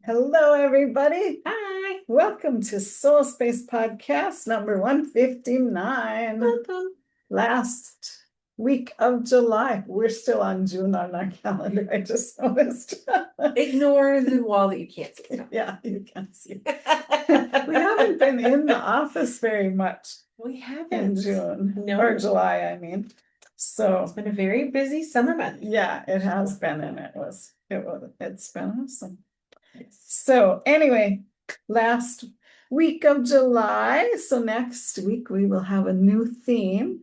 Hello, everybody. Hi. Welcome to SoulSpace Podcast number 159. Welcome. Last week of July. We're still on June on our calendar. I just noticed. Ignore the wall that you can't see. Yeah, you can see. We haven't been in the office very much We haven't. in June. No. Or July, I mean. So It's been a very busy summer month. yeah, it has been, and it's been awesome. So anyway, last week of July. So next week we will have a new theme,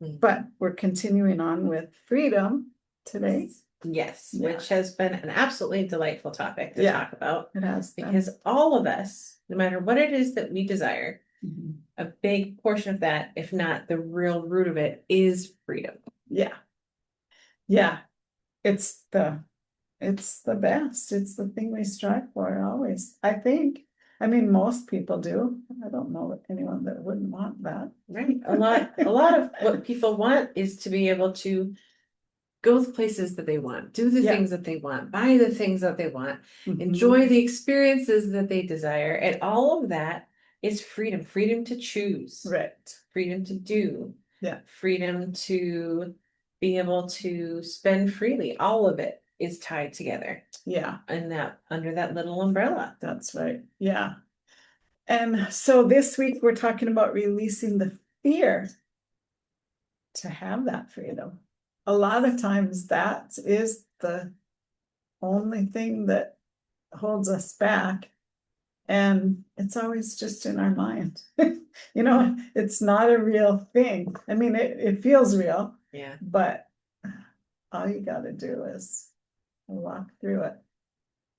but we're continuing on with freedom today. Yes, Yeah. which has been an absolutely delightful topic to talk about. It has because all of us, no matter what it is that we desire, a big portion of that, if not the real root of it, is freedom. Yeah. Yeah. It's the best. It's the thing we strive for always. I think. I mean, most people do. I don't know anyone that wouldn't want that. Right. A lot of what people want is to be able to go the places that they want, do the things that they want, buy the things that they want, enjoy the experiences that they desire. And all of that is freedom. Freedom to choose. Right. Freedom to do. Yeah. Freedom to be able to spend freely. All of it is tied together. Yeah. And that under that little umbrella. That's right. Yeah. And so this week we're talking about releasing the fear to have that freedom. A lot of times that is the only thing that holds us back. And it's always just in our mind. It's not a real thing. I mean, it feels real. Yeah. But all you got to do is walk through it.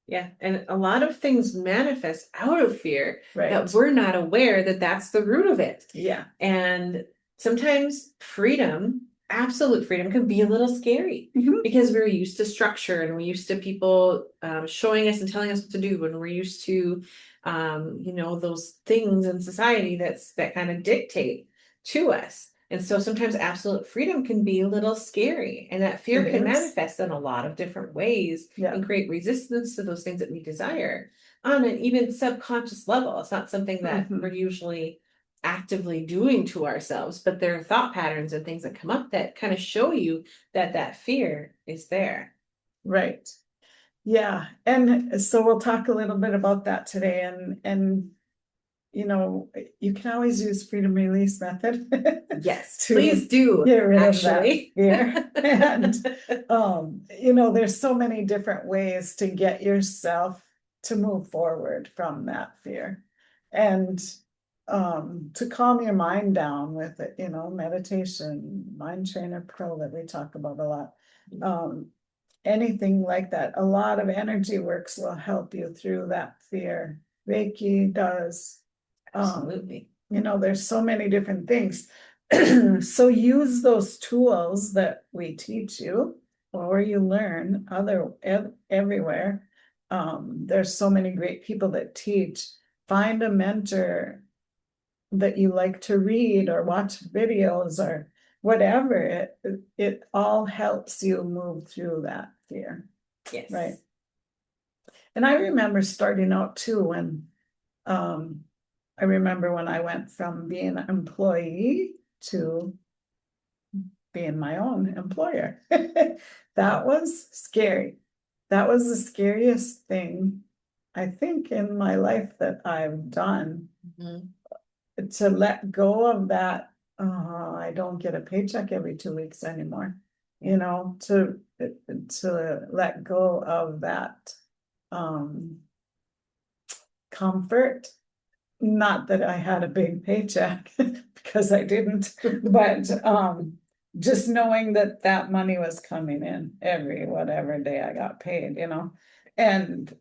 Yeah. And a lot of things manifest out of fear that Right. we're not aware that that's the root of it. Yeah. And sometimes freedom, absolute freedom, can be a little scary because we're used to structure and we're used to people showing us and telling us what to do. And we're used to, those things in society that kind of dictate to us. And so sometimes absolute freedom can be a little scary, and that fear can manifest in a lot of different ways and create resistance to those things that we desire on an even subconscious level. It's not something that we're usually actively doing to ourselves, but there are thought patterns and things that come up that kind of show you that fear is there. Right. Yeah. And so we'll talk a little bit about that today. And you can always use freedom release method. Yes, please do. Get rid actually. of that fear. And there's so many different ways to get yourself to move forward from that fear. And to calm your mind down with it, meditation, Mind Trainer Pro that we talk about a lot. Anything like that. A lot of energy works will help you through that fear. Reiki does. Absolutely. There's so many different things. So use those tools that we teach you or you learn everywhere. There's so many great people that teach. Find a mentor that you like to read or watch videos or whatever. It all helps you move through that fear. Yes. Right. And I remember starting out too when I remember when I went from being an employee to being my own employer. That was scary. That was the scariest thing, I think, in my life that I've done. To let go of that, I don't get a paycheck every 2 weeks anymore. To let go of that comfort. Not that I had a big paycheck because I didn't, but just knowing that money was coming in every whatever day I got paid, and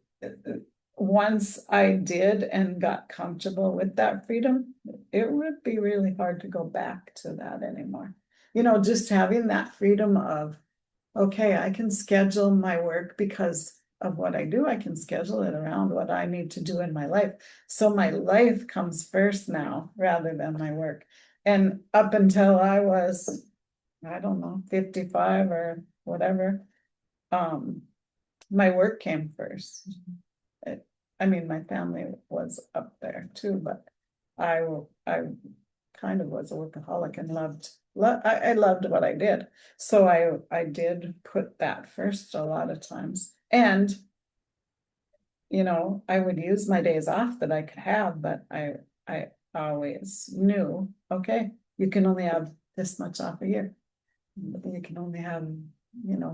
once I did and got comfortable with that freedom, it would be really hard to go back to that anymore. Just having that freedom of, okay, I can schedule my work because of what I do. I can schedule it around what I need to do in my life. So my life comes first now rather than my work. And up until I was, I don't know, 55 or whatever, my work came first. mean, my family was up there too, but I kind of was a workaholic and I loved what I did. So I did put that first a lot of times. And, I would use my days off that I could have, but I always knew, okay, you can only have this much off a year. You can only have,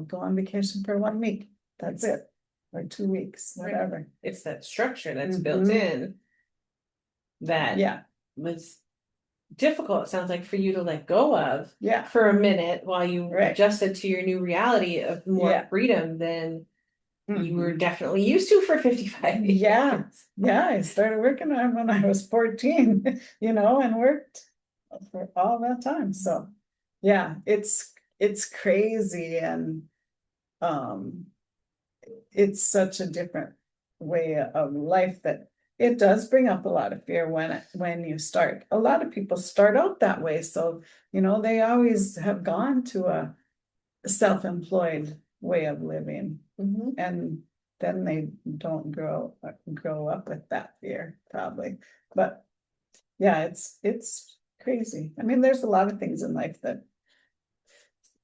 go on vacation for 1 week. That's it. Or 2 weeks, whatever. It's that structure that's built in that was difficult, it sounds like, for you to let go of for a minute while you adjusted to your new reality of more freedom than you were definitely used to for 55 years. Yeah, I started working on it when I was 14, and worked for all that time. So yeah, it's crazy, and it's such a different way of life that it does bring up a lot of fear when you start. A lot of people start out that way, so they always have gone to a self-employed way of living, and then they don't grow up with that fear, probably. But yeah, it's crazy. I mean, there's a lot of things in life that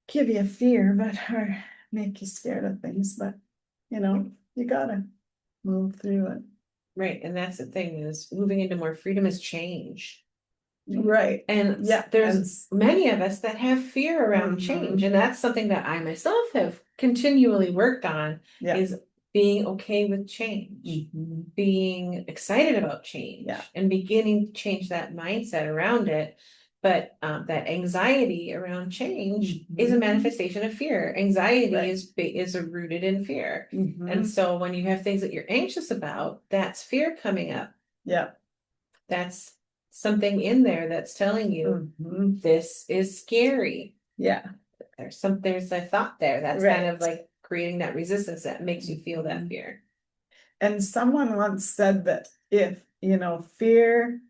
give you fear, but or make you scared of things, but you gotta move through it. Right. And that's the thing, is moving into more freedom is change. Right. And there's many of us that have fear around change. And that's something that I myself have continually worked on, is being okay with change, being excited about change, and beginning to change that mindset around it. But that anxiety around change is a manifestation of fear. Anxiety is rooted in fear. And so when you have things that you're anxious about, that's fear coming up. Yeah. That's something in there that's telling you this is scary. Yeah. There's a thought there that's kind of like creating that resistance that makes you feel that fear. And someone once said that if, fear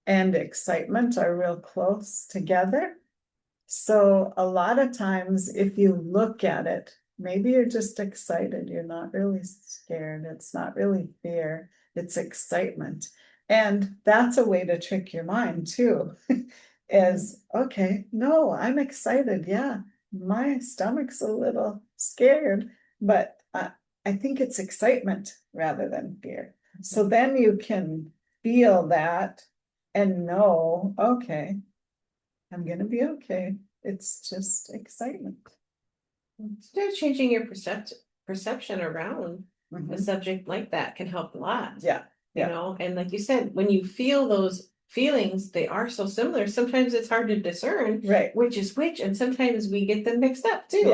and excitement are real close together. So a lot of times, if you look at it, maybe you're just excited. You're not really scared. It's not really fear. It's excitement. And that's a way to trick your mind too, is, okay, no, I'm excited. Yeah, my stomach's a little scared, but I think it's excitement rather than fear. So then you can feel that and know, okay, I'm going to be okay. It's just excitement. Start changing your perception around a subject like that can help a lot. And like you said, when you feel those feelings, they are so similar. Sometimes it's hard to discern which is which, and sometimes we get them mixed up too.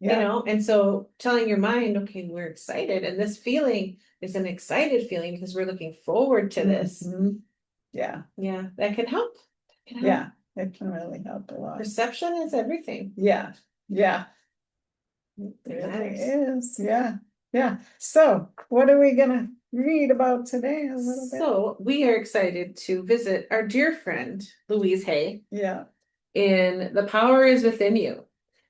And so telling your mind, okay, we're excited, and this feeling is an excited feeling because we're looking forward to this. That can help. It can really help a lot. Perception is everything. It really is. So what are we gonna read about today a little bit? So we are excited to visit our dear friend Louise Hay in The Power Is Within You.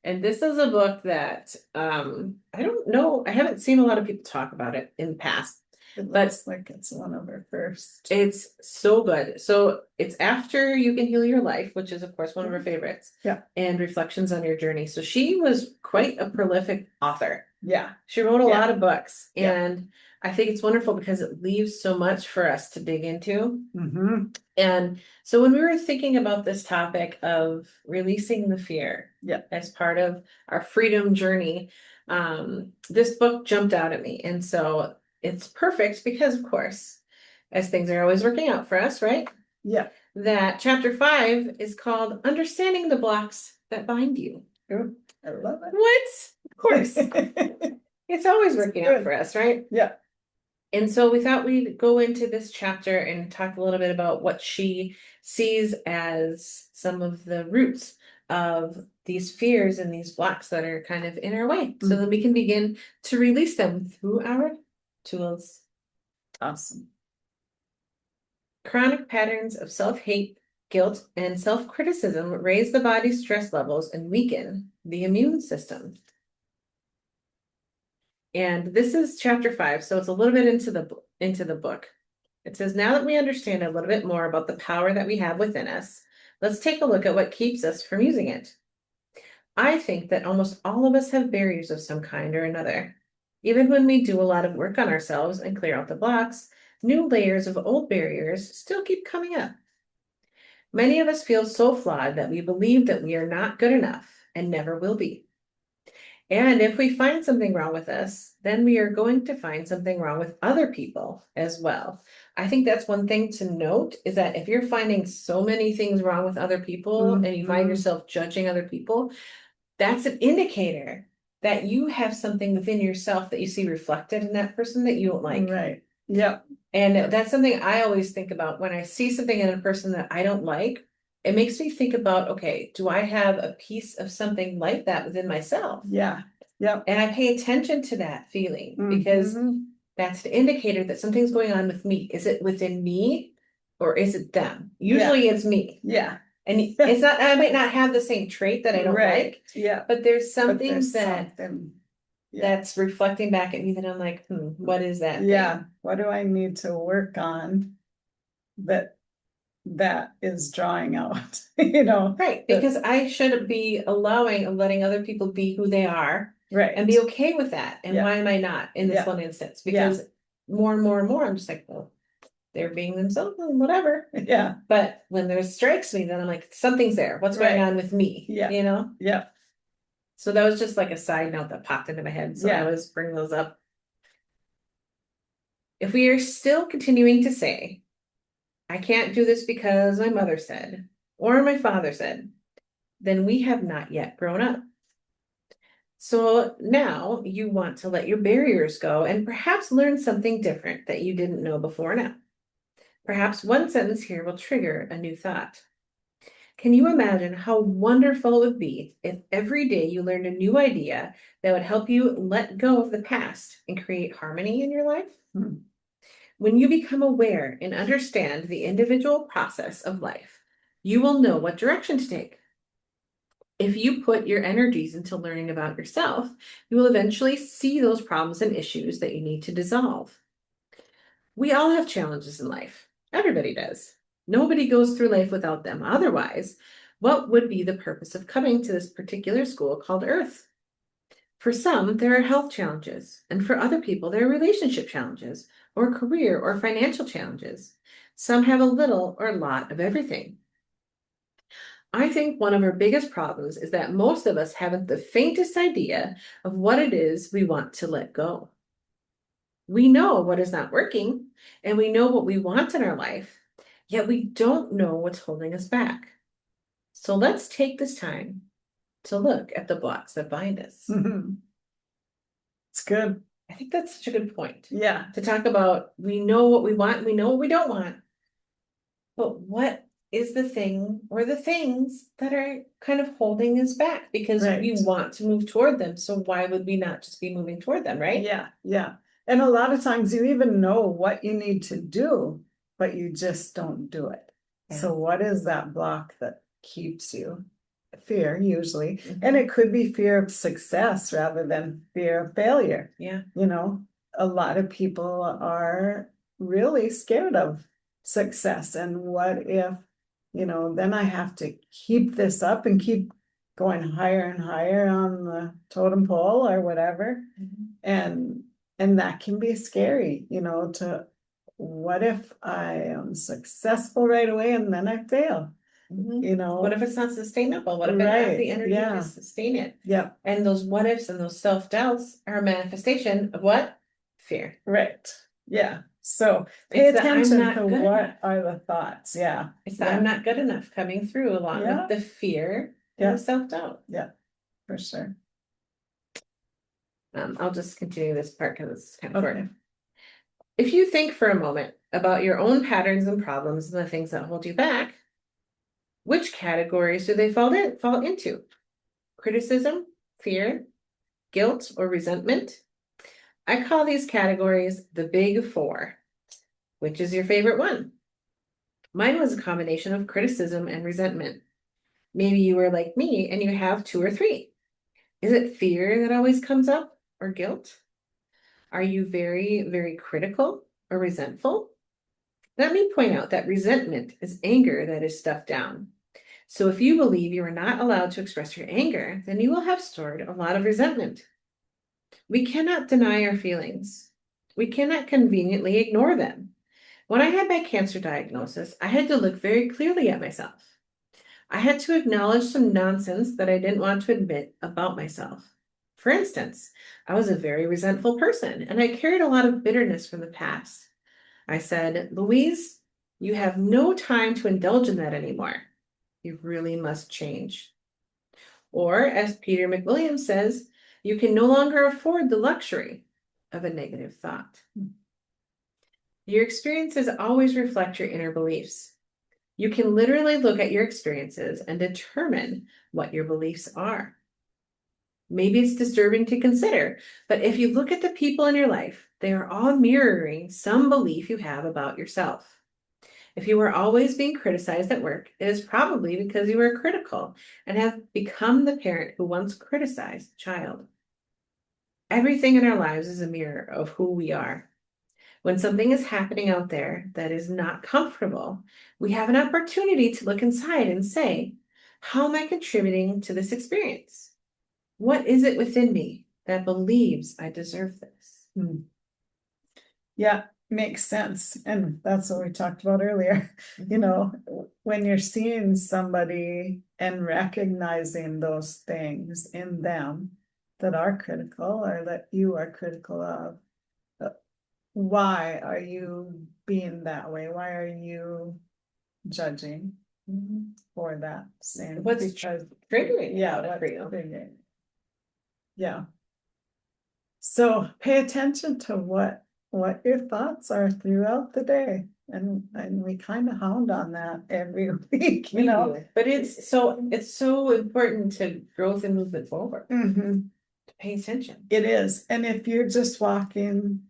And this is a book that I don't know, I haven't seen a lot of people talk about it in the past. It looks like it's one of her first. It's so good. So it's after You Can Heal Your Life, which is of course one of her favorites. And Reflections on Your Journey. So she was quite a prolific author. She wrote a lot of books, and I think it's wonderful because it leaves so much for us to dig into. And so when we were thinking about this topic of releasing the fear as part of our freedom journey, this book jumped out at me. And so it's perfect because, of course, as things are always working out for us, right? That chapter 5 is called Understanding the Blocks That Bind You. Ooh, I love it. What? Of course. It's always working out for us, right? And so we thought we'd go into this chapter and talk a little bit about what she sees as some of the roots of these fears and these blocks that are kind of in our way, so that we can begin to release them through our tools. Awesome. Chronic patterns of self-hate, guilt, and self-criticism raise the body's stress levels and weaken the immune system. And this is chapter 5, so it's a little bit into the book. It says, now that we understand a little bit more about the power that we have within us, let's take a look at what keeps us from using it. I think that almost all of us have barriers of some kind or another. Even when we do a lot of work on ourselves and clear out the blocks, new layers of old barriers still keep coming up. Many of us feel so flawed that we believe that we are not good enough and never will be. And if we find something wrong with us, then we are going to find something wrong with other people as well. I think that's one thing to note, is that if you're finding so many things wrong with other people and you find yourself judging other people, that's an indicator that you have something within yourself that you see reflected in that person that you don't like. Right. Yep. And that's something I always think about when I see something in a person that I don't like. It makes me think about, okay, do I have a piece of something like that within myself? Yeah. Yep. And I pay attention to that feeling because that's an indicator that something's going on with me. Is it within me or is it them? Usually it's me. Yeah. And it's not, I might not have the same trait that I don't like. Yeah. But there's something there's that something, that's reflecting back at me that I'm like, what is that thing? What do I need to work on that is drawing out, Right, because I should be letting other people be who they are. Right. And be okay with that. And why am I not in this one instance? Because more and more and more, I'm just like, well, they're being themselves and whatever. Yeah. But when there strikes me, then I'm like, something's there. What's going on with me? Yeah. Yeah. So that was just like a side note that popped into my head. So I was bringing those up. If we are still continuing to say, I can't do this because my mother said, or my father said, then we have not yet grown up. So now you want to let your barriers go and perhaps learn something different that you didn't know before now. Perhaps one sentence here will trigger a new thought. Can you imagine how wonderful it would be if every day you learned a new idea that would help you let go of the past and create harmony in your life? When you become aware and understand the individual process of life, you will know what direction to take. If you put your energies into learning about yourself, you will eventually see those problems and issues that you need to dissolve. We all have challenges in life. Everybody does. Nobody goes through life without them. Otherwise, what would be the purpose of coming to this particular school called Earth? For some, there are health challenges, and for other people, there are relationship challenges, or career or financial challenges. Some have a little or a lot of everything. I think one of our biggest problems is that most of us haven't the faintest idea of what it is we want to let go. We know what is not working, and we know what we want in our life, yet we don't know what's holding us back. So let's take this time to look at the blocks that bind us. It's good. I think that's such a good point. Yeah. To talk about, we know what we want, we know what we don't want, but what is the thing or the things that are kind of holding us back because we want to move toward them. So why would we not just be moving toward them, right? Yeah. Yeah. And a lot of times you even know what you need to do, but you just don't do it. Yeah. So what is that block that keeps you? Fear, usually. And it could be fear of success rather than fear of failure. Yeah. A lot of people are really scared of success. And what if, then I have to keep this up and keep going higher and higher on the totem pole or whatever. And that can be scary, to what if I am successful right away and then I fail? What if it's not sustainable? What if I don't have the energy to sustain it? Yeah. And those what ifs and those self-doubts are a manifestation of what? Fear. Right. Yeah. So pay attention to what are the thoughts. Yeah. It's that I'm not good enough coming through along with the fear and the self-doubt. Yeah, for sure. I'll just continue this part because it's kind of short. If you think for a moment about your own patterns and problems and the things that hold you back, which categories do they fall into? Criticism, fear, guilt, or resentment? I call these categories the big four. Which is your favorite one? Mine was a combination of criticism and resentment. Maybe you were like me and you have 2 or 3. Is it fear that always comes up or guilt? Are you very, very critical or resentful? Let me point out that resentment is anger that is stuffed down. So if you believe you are not allowed to express your anger, then you will have stored a lot of resentment. We cannot deny our feelings. We cannot conveniently ignore them. When I had my cancer diagnosis, I had to look very clearly at myself. I had to acknowledge some nonsense that I didn't want to admit about myself. For instance, I was a very resentful person, and I carried a lot of bitterness from the past. I said, Louise, you have no time to indulge in that anymore. You really must change. Or, as Peter McWilliams says, you can no longer afford the luxury of a negative thought. Your experiences always reflect your inner beliefs. You can literally look at your experiences and determine what your beliefs are. Maybe it's disturbing to consider, but if you look at the people in your life, they are all mirroring some belief you have about yourself. If you are always being criticized at work, it is probably because you are critical and have become the parent who once criticized the child. Everything in our lives is a mirror of who we are. When something is happening out there that is not comfortable, we have an opportunity to look inside and say, how am I contributing to this experience? What is it within me that believes I deserve this? Yeah, makes sense. And that's what we talked about earlier. You know, when you're seeing somebody and recognizing those things in them that are critical or that you are critical of, why are you being that way? Why are you judging for that sin? What's Because triggering yeah, about it for you? triggering. Yeah. So pay attention to what your thoughts are throughout the day. And we kind of hound on that every week, you know. But it's so important to growth and movement forward. Mhm. To pay attention. It is. And if you're just walking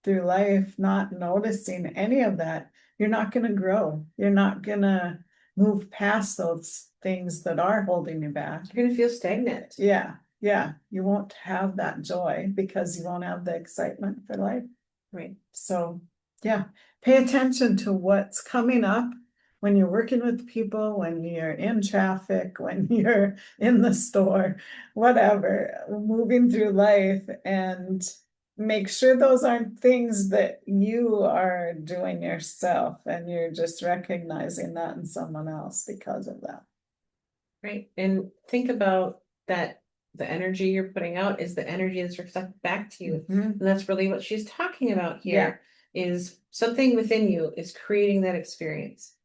through life not noticing any of that, you're not going to grow. You're not going to move past those things that are holding you back. You're going to feel stagnant. Yeah. Yeah. You won't have that joy because you won't have the excitement for life. Right. So, yeah, pay attention to what's coming up when you're working with people, when you're in traffic, when you're in the store, whatever, moving through life, and make sure those aren't things that you are doing yourself and you're just recognizing that in someone else because of that. Right. And think about that. The energy you're putting out is the energy that's reflected back to you. And that's really what she's talking about here, is something within you is creating that experience.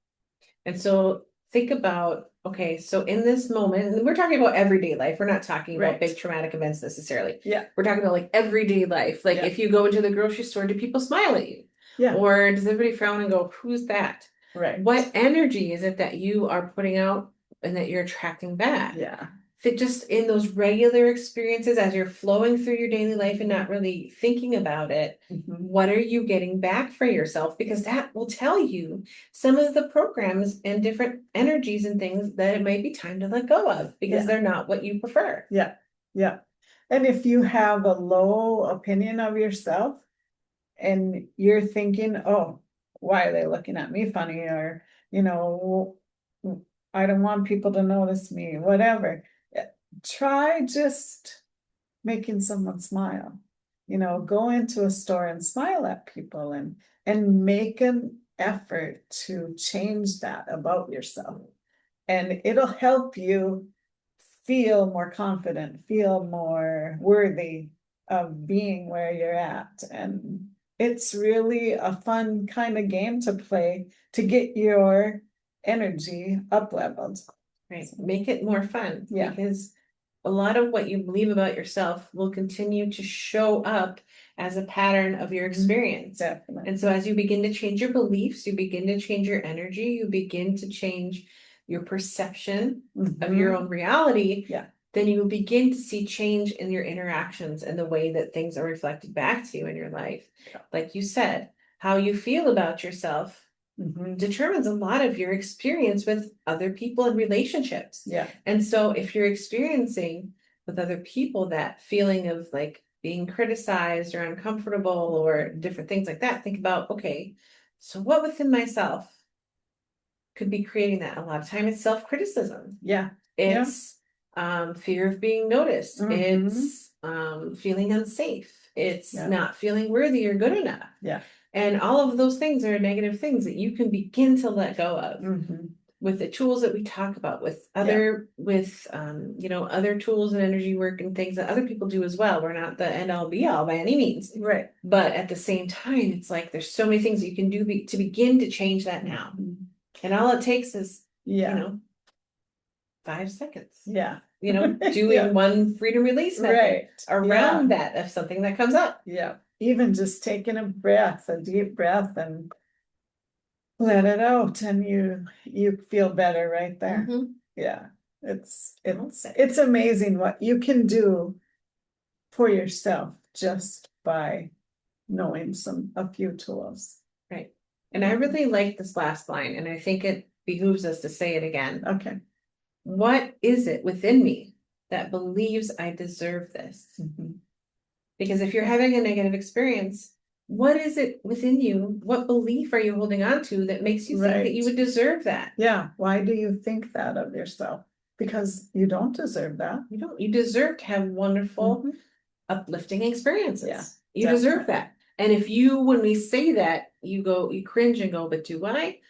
And so think about, okay, so in this moment, and we're talking about everyday life. We're not talking about big traumatic events necessarily. Yeah. We're talking about like everyday life. Like if you go into the grocery store, do people smile at you? Yeah. Or does everybody frown and go, who's that? Right. What energy is it that you are putting out and that you're attracting back? Yeah. Fit just in those regular experiences as you're flowing through your daily life and not really thinking about it, what are you getting back for yourself? Because that will tell you some of the programs and different energies and things that it might be time to let go of because they're not what you prefer. Yeah. Yeah. And if you have a low opinion of yourself and you're thinking, oh, why are they looking at me funny? Or, you know, I don't want people to notice me, whatever. Try just making someone smile. You know, go into a store and smile at people and make an effort to change that about yourself. And it'll help you feel more confident, feel more worthy of being where you're at. And it's really a fun kind of game to play to get your energy up leveled. Right. Make it more fun. Yeah. Because a lot of what you believe about yourself will continue to show up as a pattern of your experience. Definitely. And so as you begin to change your beliefs, you begin to change your energy, you begin to change your perception of your own reality. Yeah. Then you will begin to see change in your interactions and the way that things are reflected back to you in your life. Yeah. Like you said, how you feel about yourself determines a lot of your experience with other people and relationships. Yeah. And so if you're experiencing with other people that feeling of like being criticized or uncomfortable or different things like that, think about, okay, so what within myself could be creating that? A lot of time it's self-criticism. Yeah. It's fear of being noticed. Mhm. It's feeling unsafe. It's Yeah. not feeling worthy or good enough. Yeah. And all of those things are negative things that you can begin to let go of Mhm. with the tools that we talk about, with other other tools and energy work and things that other people do as well. We're not the end all be all by any means. Right. But at the same time, it's like there's so many things that you can do to begin to change that now. Mhm. And all it takes is, Yeah. 5 seconds. Yeah. Doing Yeah. one freedom release method Right. around that of something that comes up. Yeah. Even just taking a deep breath and let it out, and you feel better right there. Mhm. Yeah. It's amazing what you can do for yourself just by knowing a few tools. Right. And I really like this last line, and I think it behooves us to say it again. Okay. What is it within me that believes I deserve this? Mhm. Because if you're having a negative experience, what is it within you? What belief are you holding on to that makes you think that you Right. would deserve that? Yeah. Why do you think that of yourself? Because you don't deserve that. You don't. You deserve to have wonderful, Mhm. uplifting experiences. Yeah, You deserve definitely. that. And if you, when we say that, you cringe and go, but do I?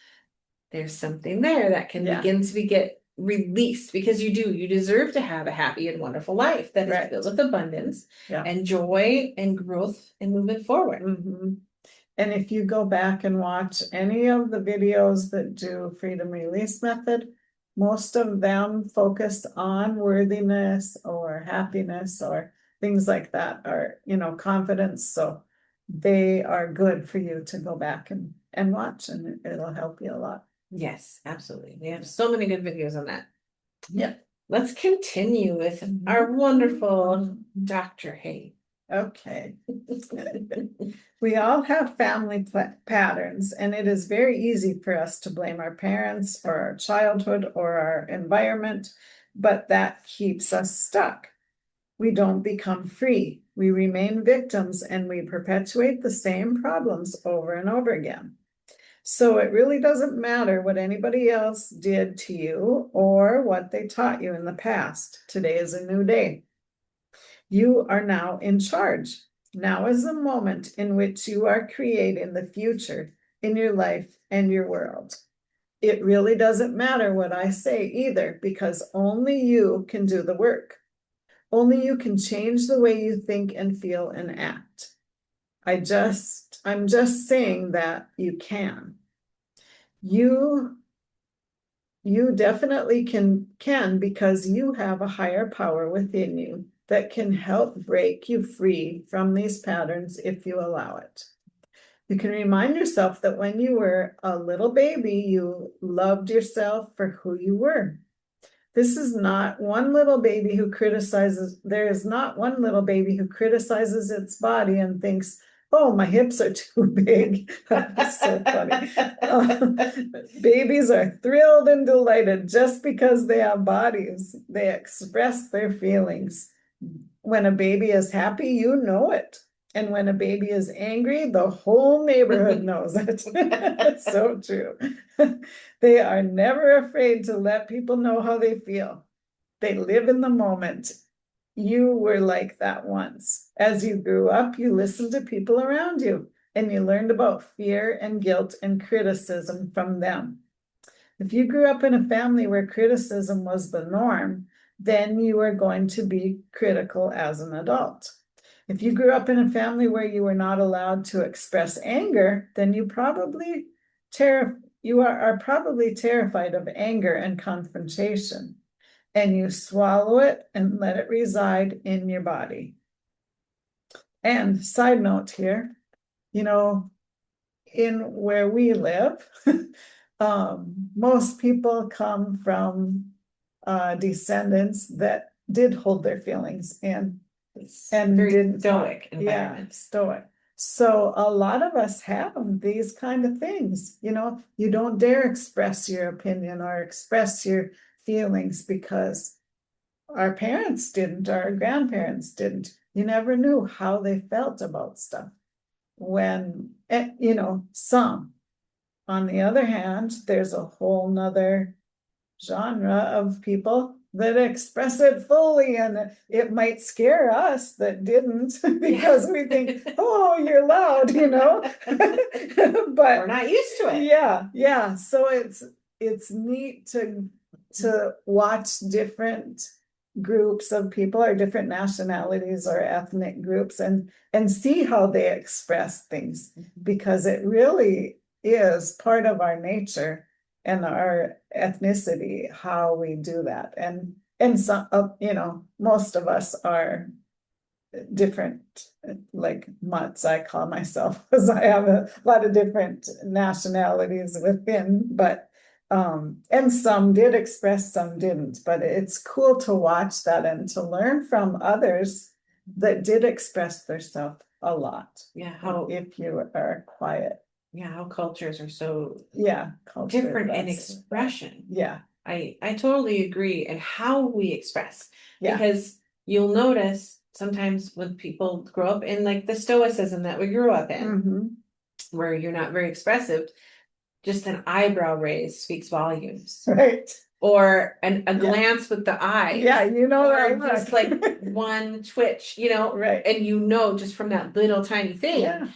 There's something there that can Yeah. begin to get released, because you deserve to have a happy and wonderful life that is Right. filled with abundance Yeah. and joy and growth and moving forward. Mhm. And if you go back and watch any of the videos that do freedom release method, most of them focus on worthiness or happiness or things like that, or confidence. So they are good for you to go back and watch, and it'll help you a lot. Yes, absolutely. We have so many good videos on that. Yeah. Let's continue with our wonderful Dr. Hay. Okay. We all have family patterns, and it is very easy for us to blame our parents or our childhood or our environment, but that keeps us stuck. We don't become free. We remain victims, and we perpetuate the same problems over and over again. So it really doesn't matter what anybody else did to you or what they taught you in the past. Today is a new day. You are now in charge. Now is the moment in which you are creating the future in your life and your world. It really doesn't matter what I say either, because only you can do the work. Only you can change the way you think and feel and act. I'm just saying that you can. You definitely can because you have a higher power within you that can help break you free from these patterns if you allow it. You can remind yourself that when you were a little baby, you loved yourself for who you were. There is not one little baby who criticizes its body and thinks, oh, my hips are too big. That's so funny. Babies are thrilled and delighted just because they have bodies. They express their feelings. When a baby is happy, you know it. And when a baby is angry, the whole neighborhood knows it. It's so true. They are never afraid to let people know how they feel. They live in the moment. You were like that once. As you grew up, you listened to people around you, and you learned about fear and guilt and criticism from them. If you grew up in a family where criticism was the norm, then you are going to be critical as an adult. If you grew up in a family where you were not allowed to express anger, then you are probably terrified of anger and confrontation, and you swallow it and let it reside in your body. And side note here, in where we live, most people come from descendants that did hold their feelings and Very didn't stoic environment. Yeah, stoic. So a lot of us have these kind of things. You don't dare express your opinion or express your feelings because our parents didn't, our grandparents didn't. You never knew how they felt about stuff. When, some. On the other hand, there's a whole nother genre of people that express it fully, and it might scare us that didn't because we think, oh, you're loud, but We're not used to it. yeah. So it's neat to watch different groups of people or different nationalities or ethnic groups and see how they express things, because it really is part of our nature and our ethnicity, how we do that. And some most of us are different, like mutts, I call myself, because I have a lot of different nationalities within, but and some did express, some didn't, but it's cool to watch that and to learn from others that did express themselves a lot. Yeah, if you are quiet. Yeah, how cultures are so different in expression. Yeah. I totally agree. And how we express, Yeah. because you'll notice sometimes when people grow up in like the stoicism that we grew up in, where you're not very expressive, just an eyebrow raise speaks volumes. Right. Or a glance with the eyes. Yeah, or just like one twitch, right. And just from that little tiny thing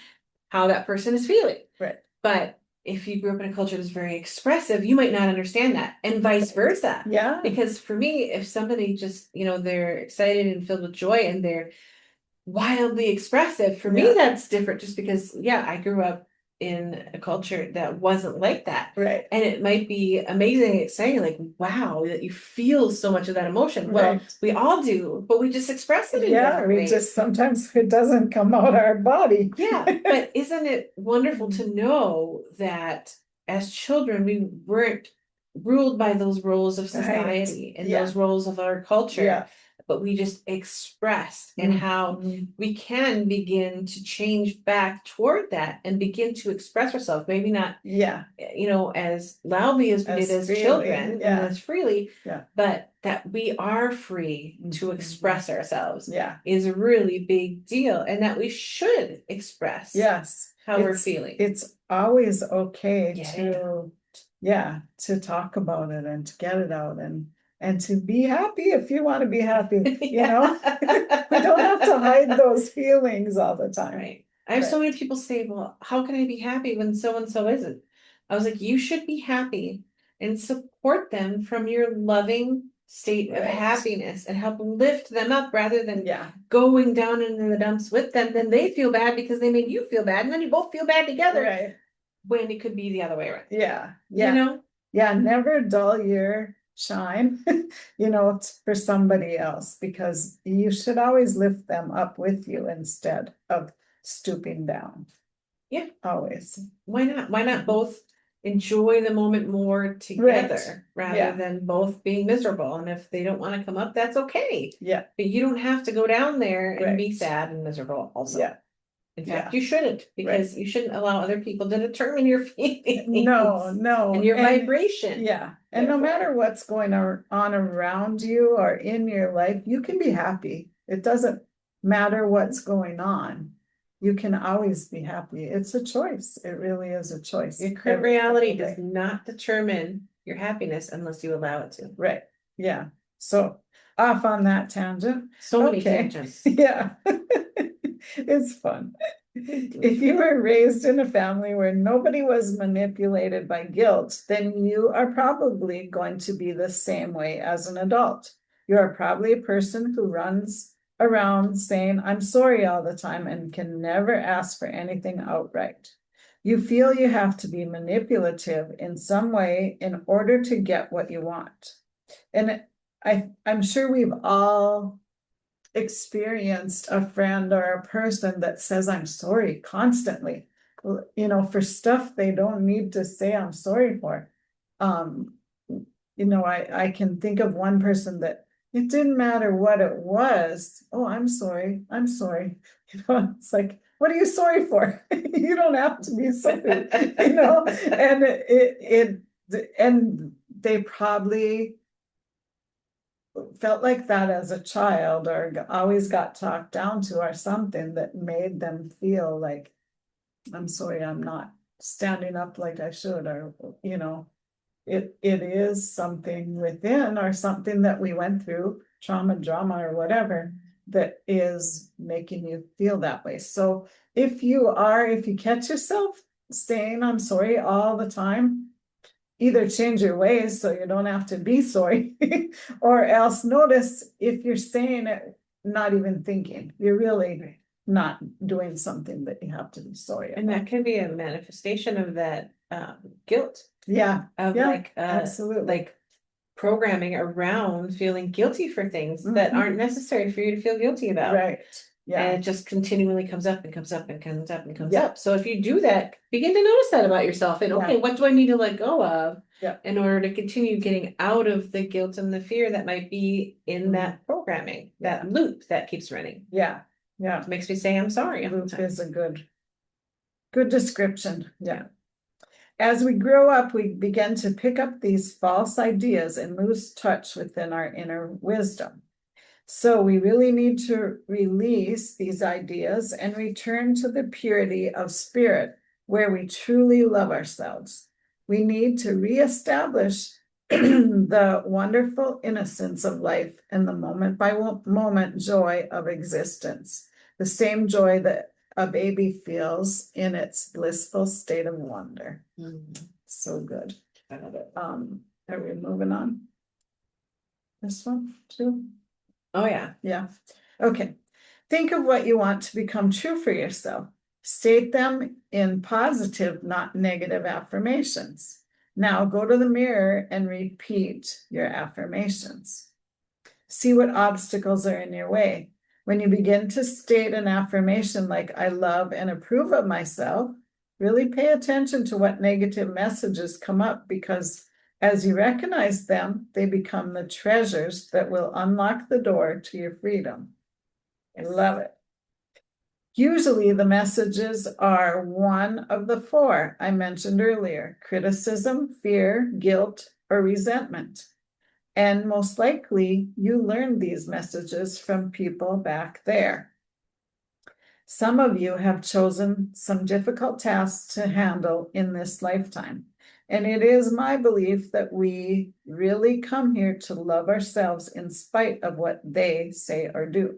how that person is feeling. Right. But if you grew up in a culture that's very expressive, you might not understand that, and vice versa. Yeah. Because for me, if somebody just, they're excited and filled with joy and they're wildly expressive, for me, that's different, just because, I grew up in a culture that wasn't like that. Right. And it might be amazing and exciting, like, wow, that you feel so much of that emotion. Well, we all do, but we just express it in different ways. Just sometimes it doesn't come out our body. But isn't it wonderful to know that as children we weren't ruled by those roles of society and those roles of our culture, but we just expressed, and how we can begin to change back toward that and begin to express ourselves, maybe not as loudly as we did as children and as freely, but that we are free to express ourselves is a really big deal, and that we should express how we're feeling. It's always okay to talk about it and to get it out and to be happy if you want to be happy, We don't have to hide those feelings all the time. Right. I have so many people say, well, how can I be happy when so-and-so isn't? I was like, you should be happy and support them from your loving state of happiness and help lift them up, rather than going down into the dumps with them. Then they feel bad because they made you feel bad, and then you both feel bad together. When it could be the other way around. Never dull your shine, for somebody else, because you should always lift them up with you instead of stooping down. Always. Why not both enjoy the moment more together rather than both being miserable? And if they don't want to come up, that's okay. But you don't have to go down there and be sad and miserable also. In fact, you shouldn't, because you shouldn't allow other people to determine your feelings. No. And your vibration. And no matter what's going on around you or in your life, you can be happy. It doesn't matter what's going on. You can always be happy. It's a choice. It really is a choice. Your current reality does not determine your happiness unless you allow it to. Right. Yeah. So off on that tangent. So many tangents. It's fun. If you were raised in a family where nobody was manipulated by guilt, then you are probably going to be the same way as an adult. You are probably a person who runs around saying, I'm sorry all the time, and can never ask for anything outright. You feel you have to be manipulative in some way in order to get what you want. And I'm sure we've all experienced a friend or a person that says I'm sorry constantly, for stuff they don't need to say I'm sorry for. I can think of one person that it didn't matter what it was. Oh, I'm sorry. It's like, what are you sorry for? You don't have to be sorry, and and they probably felt like that as a child, or always got talked down to, or something that made them feel like, I'm sorry, I'm not standing up like I should, or, it is something within, or something that we went through, trauma, drama, or whatever, that is making you feel that way. So if you catch yourself saying I'm sorry all the time, either change your ways so you don't have to be sorry, or else notice if you're saying it, not even thinking, you're really not doing something that you have to be sorry And about. that could be a manifestation of that guilt, Yeah, of absolutely. like programming around feeling guilty for things that aren't necessary for you to feel guilty about. Right. Yeah. And it just continually comes up and comes up and comes up and comes Yeah. up. So if you do that, begin to notice that about yourself, and okay, what do I need to let go of in order to continue getting out of the guilt and the fear that might be in that programming, that loop that keeps running. Yeah. It makes me say I'm sorry. Loop is a good description. Yeah. As we grow up, we begin to pick up these false ideas and lose touch within our inner wisdom. So we really need to release these ideas and return to the purity of spirit where we truly love ourselves. We need to reestablish the wonderful innocence of life and the moment by moment joy of existence, the same joy that a baby feels in its blissful state of wonder. So good. I love it. Are we moving on? This one too? Oh yeah. Yeah. Okay. Think of what you want to become true for yourself. State them in positive, not negative affirmations. Now go to the mirror and repeat your affirmations. See what obstacles are in your way. When you begin to state an affirmation like, I love and approve of myself, really pay attention to what negative messages come up, because as you recognize them, they become the treasures that will unlock the door to your freedom. I love it. Usually the messages are one of the four I mentioned earlier: criticism, fear, guilt, or resentment. And most likely you learned these messages from people back there. Some of you have chosen some difficult tasks to handle in this lifetime. And it is my belief that we really come here to love ourselves in spite of what they say or do.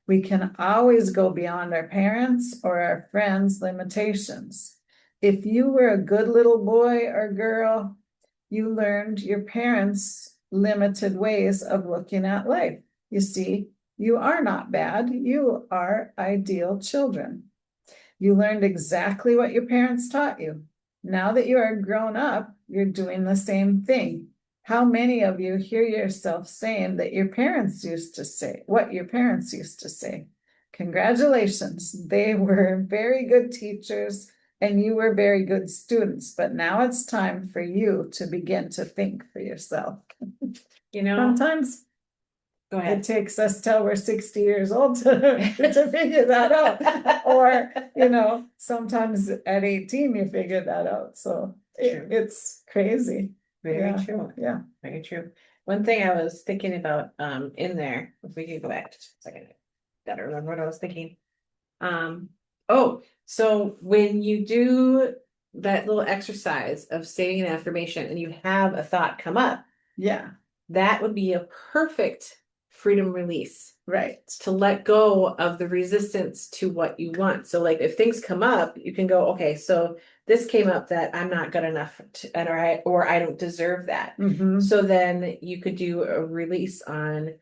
We can always go beyond our parents' or our friends' limitations. If you were a good little boy or girl, you learned your parents' limited ways of looking at life. You see, you are not bad. You are ideal children. You learned exactly what your parents taught you. Now that you are grown up, you're doing the same thing. How many of you hear yourself saying that your parents used to say, what your parents used to say? Congratulations. They were very good teachers and you were very good students, but now it's time for you to begin to think for yourself. Sometimes go ahead. It takes us till we're 60 years old to figure that out. Or, sometimes at 18 you figure that out. So it's crazy. Very true. Yeah. Very true. One thing I was thinking about in there, if we could go back just a second, gotta remember what I was thinking. So when you do that little exercise of stating an affirmation and you have a thought come up, that would be a perfect freedom release, right? To let go of the resistance to what you want. So like if things come up, you can go, okay, so this came up that I'm not good enough to, or I don't deserve that. So then you could do a release on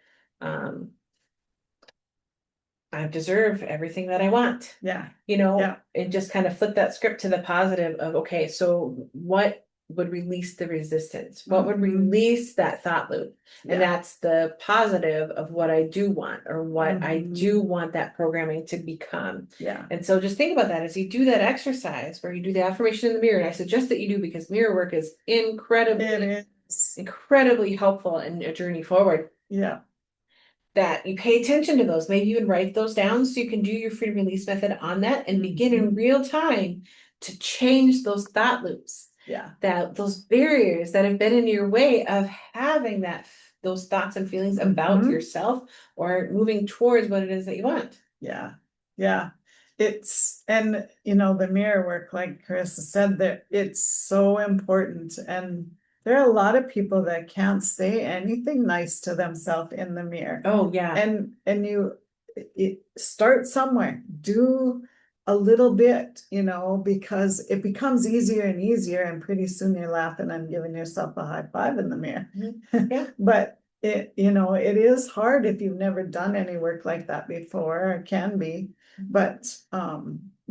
I deserve everything that I want. And just kind of flip that script to the positive of, okay, so what would release the resistance? What would release that thought loop? And that's the positive of what I do want, or what I do want that programming to become. And so just think about that as you do that exercise where you do the affirmation in the mirror. And I suggest that you do, because mirror work is incredibly helpful in a journey forward. That you pay attention to those, maybe even write those down so you can do your freedom release method on that and begin in real time to change those thought loops. That those barriers that have been in your way of having that those thoughts and feelings about yourself, or moving towards what it is that you want. Yeah. Yeah. And the mirror work, like Chris said, that it's so important. And there are a lot of people that can't say anything nice to themselves in the mirror. Oh yeah. And you start somewhere, do a little bit, because it becomes easier and easier, and pretty soon you're laughing and giving yourself a high five in the mirror. Yeah. But it is hard if you've never done any work like that before, or it can be, but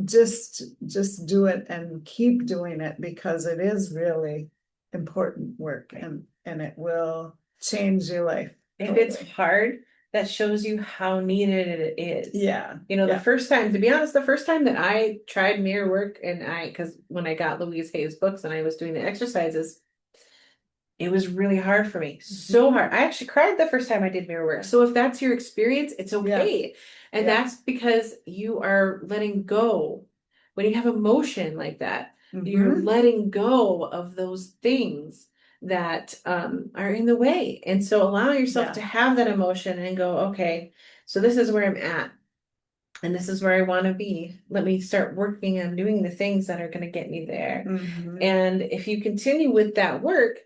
just do it and keep doing it, because it is really important work, and it will change your life. If it's hard, that shows you how needed it is. Yeah. The first time, to be honest, the first time that I tried mirror work, because when I got Louise Hay's books and I was doing the exercises, it was really hard for me. So hard. I actually cried the first time I did mirror work. So if that's your experience, it's okay. And that's because you are letting go. When you have emotion like that, you're letting go of those things that are in the way. And so allow yourself to have that emotion and go, okay, so this is where I'm at. And this is where I want to be. Let me start working on doing the things that are going to get me there. And if you continue with that work,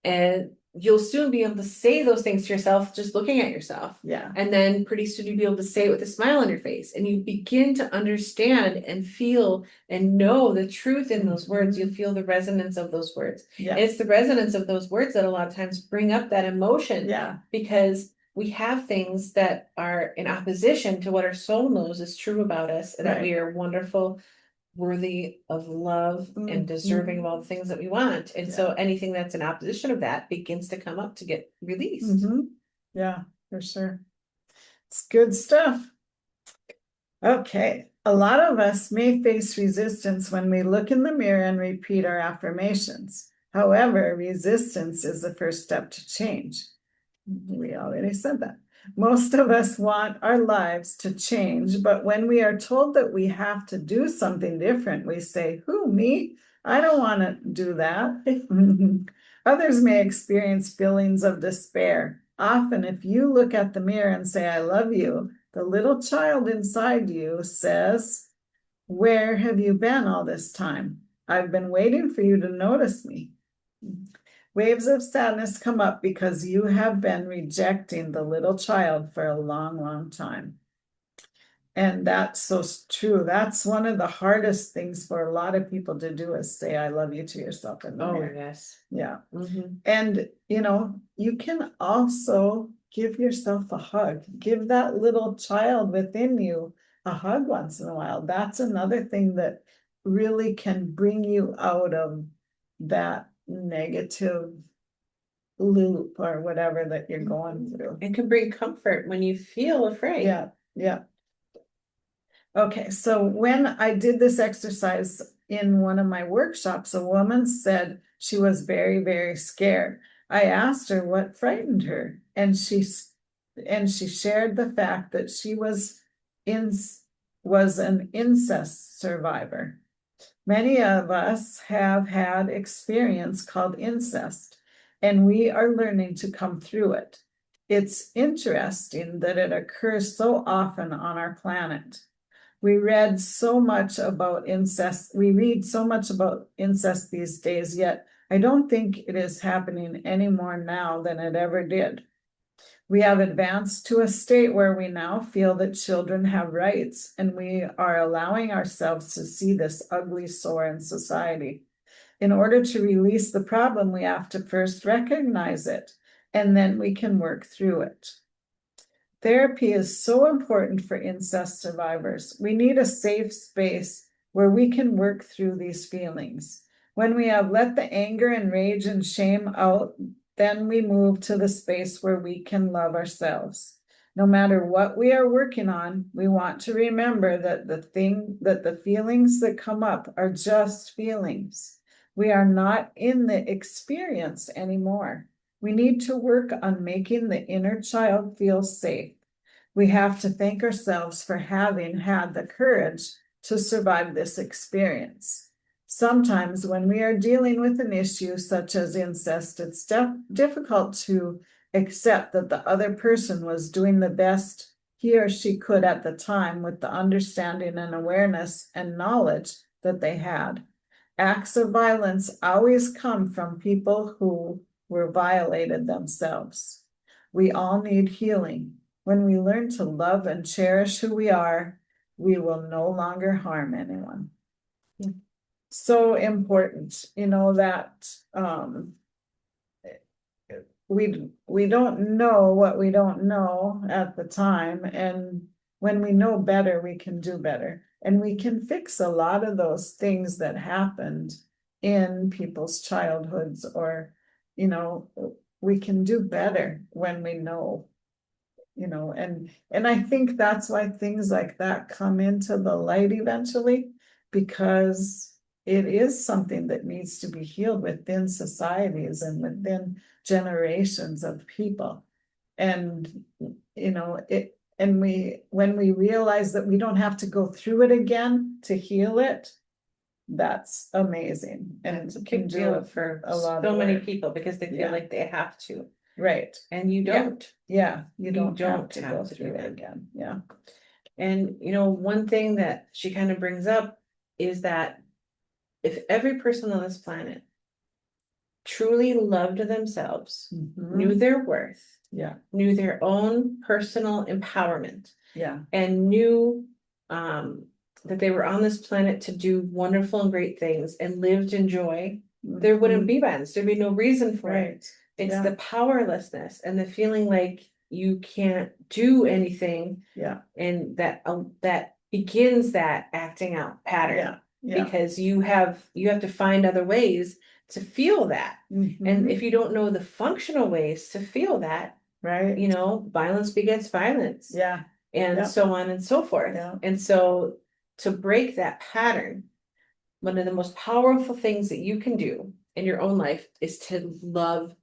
and you'll soon be able to say those things to yourself, just looking at yourself. Yeah. And then pretty soon you'll be able to say it with a smile on your face, and you begin to understand and feel and know the truth in those words. You'll feel the resonance of those words. Yeah. And it's the resonance of those words that a lot of times bring up that emotion. Yeah. Because we have things that are in opposition to what our soul knows is true about us, that we are wonderful, worthy of love, and deserving of all the things that we want. And so anything that's in opposition of that begins to come up to get released. Yeah, for sure. It's good stuff. Okay. A lot of us may face resistance when we look in the mirror and repeat our affirmations. However, resistance is the first step to change. We already said that. Most of us want our lives to change, but when we are told that we have to do something different, we say, "Who, me? I don't want to do that." Others may experience feelings of despair. Often, if you look at the mirror and say, "I love you," the little child inside you says, "Where have you been all this time? I've been waiting for you to notice me." Waves of sadness come up because you have been rejecting the little child for a long, long time. And that's so true. That's one of the hardest things for a lot of people to do, is say, "I love you" to yourself in the mirror. Oh, yes. Yeah. And, you can also give yourself a hug. Give that little child within you a hug once in a while. That's another thing that really can bring you out of that negative loop or whatever that you're going through. It can bring comfort when you feel afraid. Yeah, yeah. Okay, so when I did this exercise in one of my workshops, a woman said she was very, very scared. I asked her what frightened her, and she shared the fact that she was an incest survivor. Many of us have had experience called incest, and we are learning to come through it. It's interesting that it occurs so often on our planet. We read so much about incest. We read so much about incest these days, yet I don't think it is happening any more now than it ever did. We have advanced to a state where we now feel that children have rights, and we are allowing ourselves to see this ugly sore in society. In order to release the problem, we have to first recognize it, and then we can work through it. Therapy is so important for incest survivors. We need a safe space where we can work through these feelings. When we have let the anger and rage and shame out, then we move to the space where we can love ourselves. No matter what we are working on, we want to remember that the feelings that come up are just feelings. We are not in the experience anymore. We need to work on making the inner child feel safe. We have to thank ourselves for having had the courage to survive this experience. Sometimes when we are dealing with an issue such as incest, it's difficult to accept that the other person was doing the best he or she could at the time with the understanding and awareness and knowledge that they had. Acts of violence always come from people who were violated themselves. We all need healing. When we learn to love and cherish who we are, we will no longer harm anyone. So important, that we don't know what we don't know at the time, and when we know better, we can do better, and we can fix a lot of those things that happened in people's childhoods, or we can do better when we know, and I think that's why things like that come into the light eventually, because it is something that needs to be healed within societies and within generations of people. And when we realize that we don't have to go through it again to heal it, that's amazing. And It's a can big do deal for a lot so of many work. people because they feel Yeah. like they have to, Right. and you Yeah. don't. Yeah, you don't have don't to have go to do through it that. again. Yeah. And one thing that she kind of brings up is that if every person on this planet truly loved themselves, knew Mhm. their worth, Yeah, knew their own personal empowerment, yeah, and knew that they were on this planet to do wonderful and great things and lived in joy, there wouldn't Mhm. be violence. There'd be no reason for it. Right. It's Yeah. the powerlessness and the feeling like you can't do anything, Yeah, and that begins that acting out pattern. yeah, yeah. Because you have to find other ways to feel that. And Mhm. if you don't know the functional ways to feel that, Right. violence begets violence. Yeah, And Yep. so on and so forth. Yeah. And so to break that pattern, one of the most powerful things that you can do in your own life is to love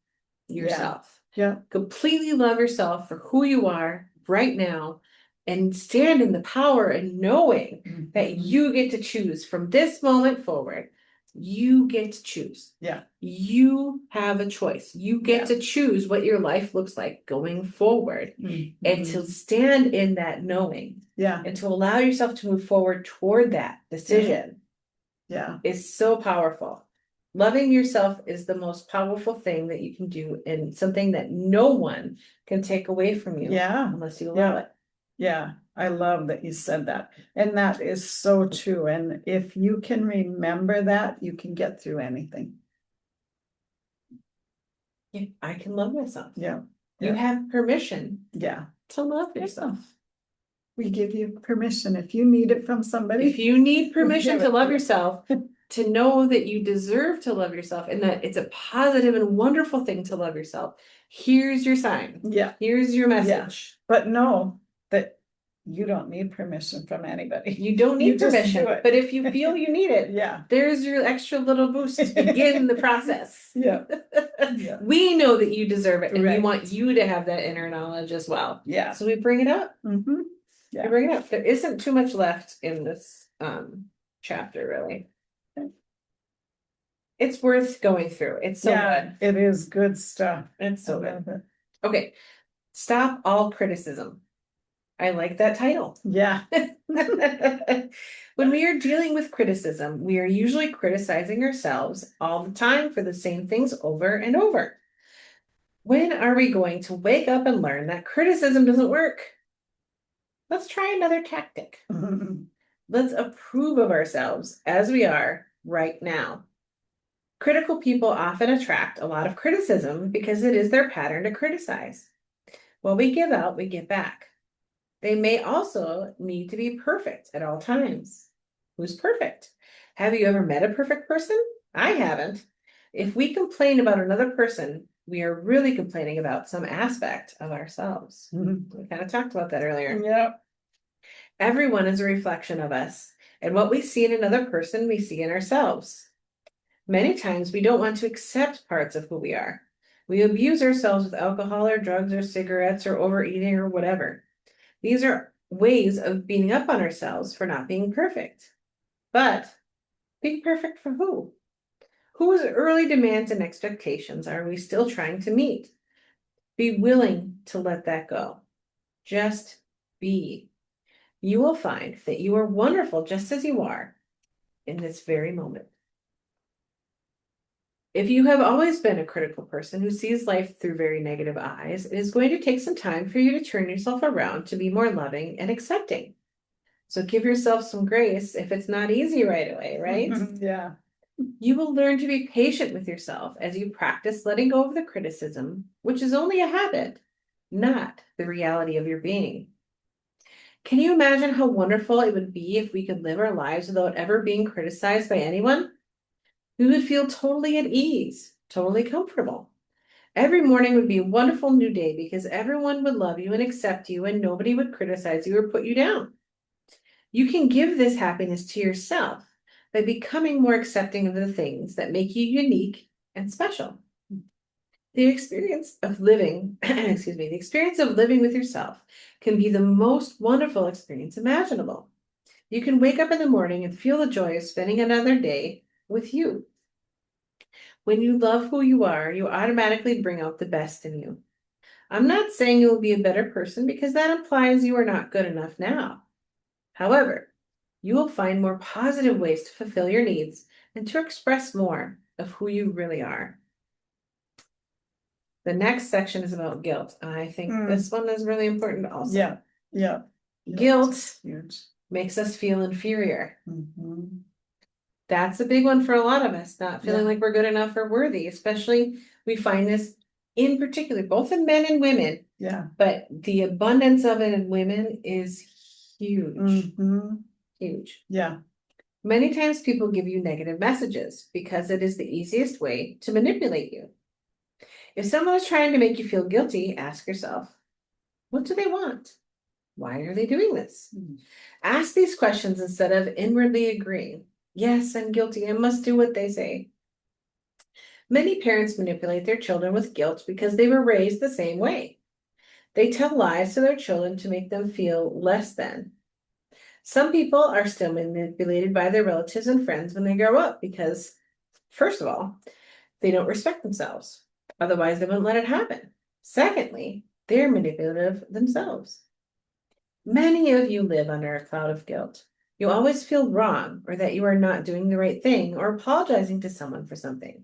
yourself. yeah, Completely love yourself for who you are right now, and stand in the power and knowing that Mhm. you get to choose from this moment forward. You get to choose. Yeah. You have a choice. You get to choose what your life looks like going forward, and to Mhm. stand in that knowing Yeah, and to allow yourself to move forward toward that decision yeah, is so powerful. Loving yourself is the most powerful thing that you can do, and something that no one can take away from you yeah, unless you allow it. yeah. I love that you said that. And that is so true. And if you can remember that, you can get through anything. Yeah, I can love myself. Yeah. You have permission Yeah. to love yourself. We give you permission if you need it from somebody. If you need permission give to it love to you. yourself, to know that you deserve to love yourself and that it's a positive and wonderful thing to love yourself, here's your sign. Yeah. Here's your message. But know that you don't need permission from anybody. You don't You need just permission, do it. but if you feel you need it, Yeah. there's your extra little boost to begin the process. Yeah. Yeah. We know that you deserve it, and we Right. want you to have that inner knowledge as well. Yeah. So we bring it up. Mm-hmm. We Yeah. bring it up. There isn't too much left in this chapter, really. Okay. It's worth going through. It's so good. It is good stuff. It's so I good. love it. Okay. Stop all criticism. I like that title. Yeah. When we are dealing with criticism, we are usually criticizing ourselves all the time for the same things over and over. When are we going to wake up and learn that criticism doesn't work? Let's try another tactic. Let's approve of ourselves as we are right now. Critical people often attract a lot of criticism because it is their pattern to criticize. What we give out, we get back. They may also need to be perfect at all times. Who's perfect? Have you ever met a perfect person? I haven't. If we complain about another person, we are really complaining about some aspect of ourselves. We kind of talked about that earlier. Yep. Everyone is a reflection of us, and what we see in another person, we see in ourselves. Many times we don't want to accept parts of who we are. We abuse ourselves with alcohol or drugs or cigarettes or overeating or whatever. These are ways of beating up on ourselves for not being perfect. But being perfect for who? Whose early demands and expectations are we still trying to meet? Be willing to let that go. Just be. You will find that you are wonderful just as you are in this very moment. If you have always been a critical person who sees life through very negative eyes, it is going to take some time for you to turn yourself around to be more loving and accepting. So give yourself some grace if it's not easy right away, right? Yeah. You will learn to be patient with yourself as you practice letting go of the criticism, which is only a habit, not the reality of your being. Can you imagine how wonderful it would be if we could live our lives without ever being criticized by anyone? We would feel totally at ease, totally comfortable. Every morning would be a wonderful new day because everyone would love you and accept you and nobody would criticize you or put you down. You can give this happiness to yourself by becoming more accepting of the things that make you unique and special. The experience of living, the experience of living with yourself can be the most wonderful experience imaginable. You can wake up in the morning and feel the joy of spending another day with you. When you love who you are, you automatically bring out the best in you. I'm not saying you will be a better person because that implies you are not good enough now. However, you will find more positive ways to fulfill your needs and to express more of who you really are. The next section is about guilt. And I think this one is really important also. Yeah. Yeah. Guilt Huge. makes us feel inferior. That's a big one for a lot of us, not feeling like we're good enough or worthy, especially we find this in particular, both in men and women. Yeah. But the abundance of it in women is huge. Huge. Yeah. Many times people give you negative messages because it is the easiest way to manipulate you. If someone is trying to make you feel guilty, ask yourself, what do they want? Why are they doing this? Ask these questions instead of inwardly agreeing. Yes, I'm guilty. I must do what they say. Many parents manipulate their children with guilt because they were raised the same way. They tell lies to their children to make them feel less than. Some people are still manipulated by their relatives and friends when they grow up because, first of all, they don't respect themselves. Otherwise, they wouldn't let it happen. Secondly, they're manipulative themselves. Many of you live under a cloud of guilt. You always feel wrong or that you are not doing the right thing or apologizing to someone for something.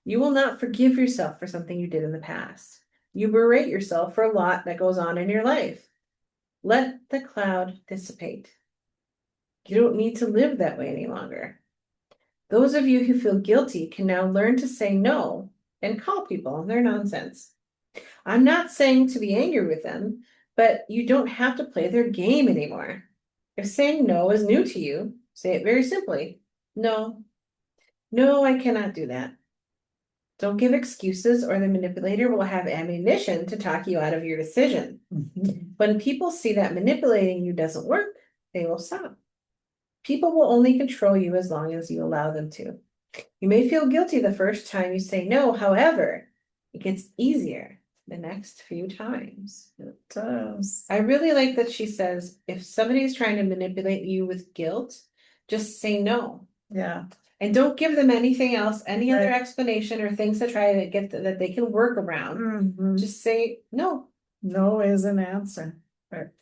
You will not forgive yourself for something you did in the past. You berate yourself for a lot that goes on in your life. Let the cloud dissipate. You don't need to live that way any longer. Those of you who feel guilty can now learn to say no and call people on their nonsense. I'm not saying to be angry with them, but you don't have to play their game anymore. If saying no is new to you, say it very simply. No. No, I cannot do that. Don't give excuses or the manipulator will have ammunition to talk you out of your decision. When people see that manipulating you doesn't work, they will stop. People will only control you as long as you allow them to. You may feel guilty the first time you say no. However, it gets easier the next few times. It does. I really like that she says, if somebody is trying to manipulate you with guilt, just say no. Yeah. And don't give them anything else, any other explanation or things to try to get that they can work around. Just say no. No is an answer. But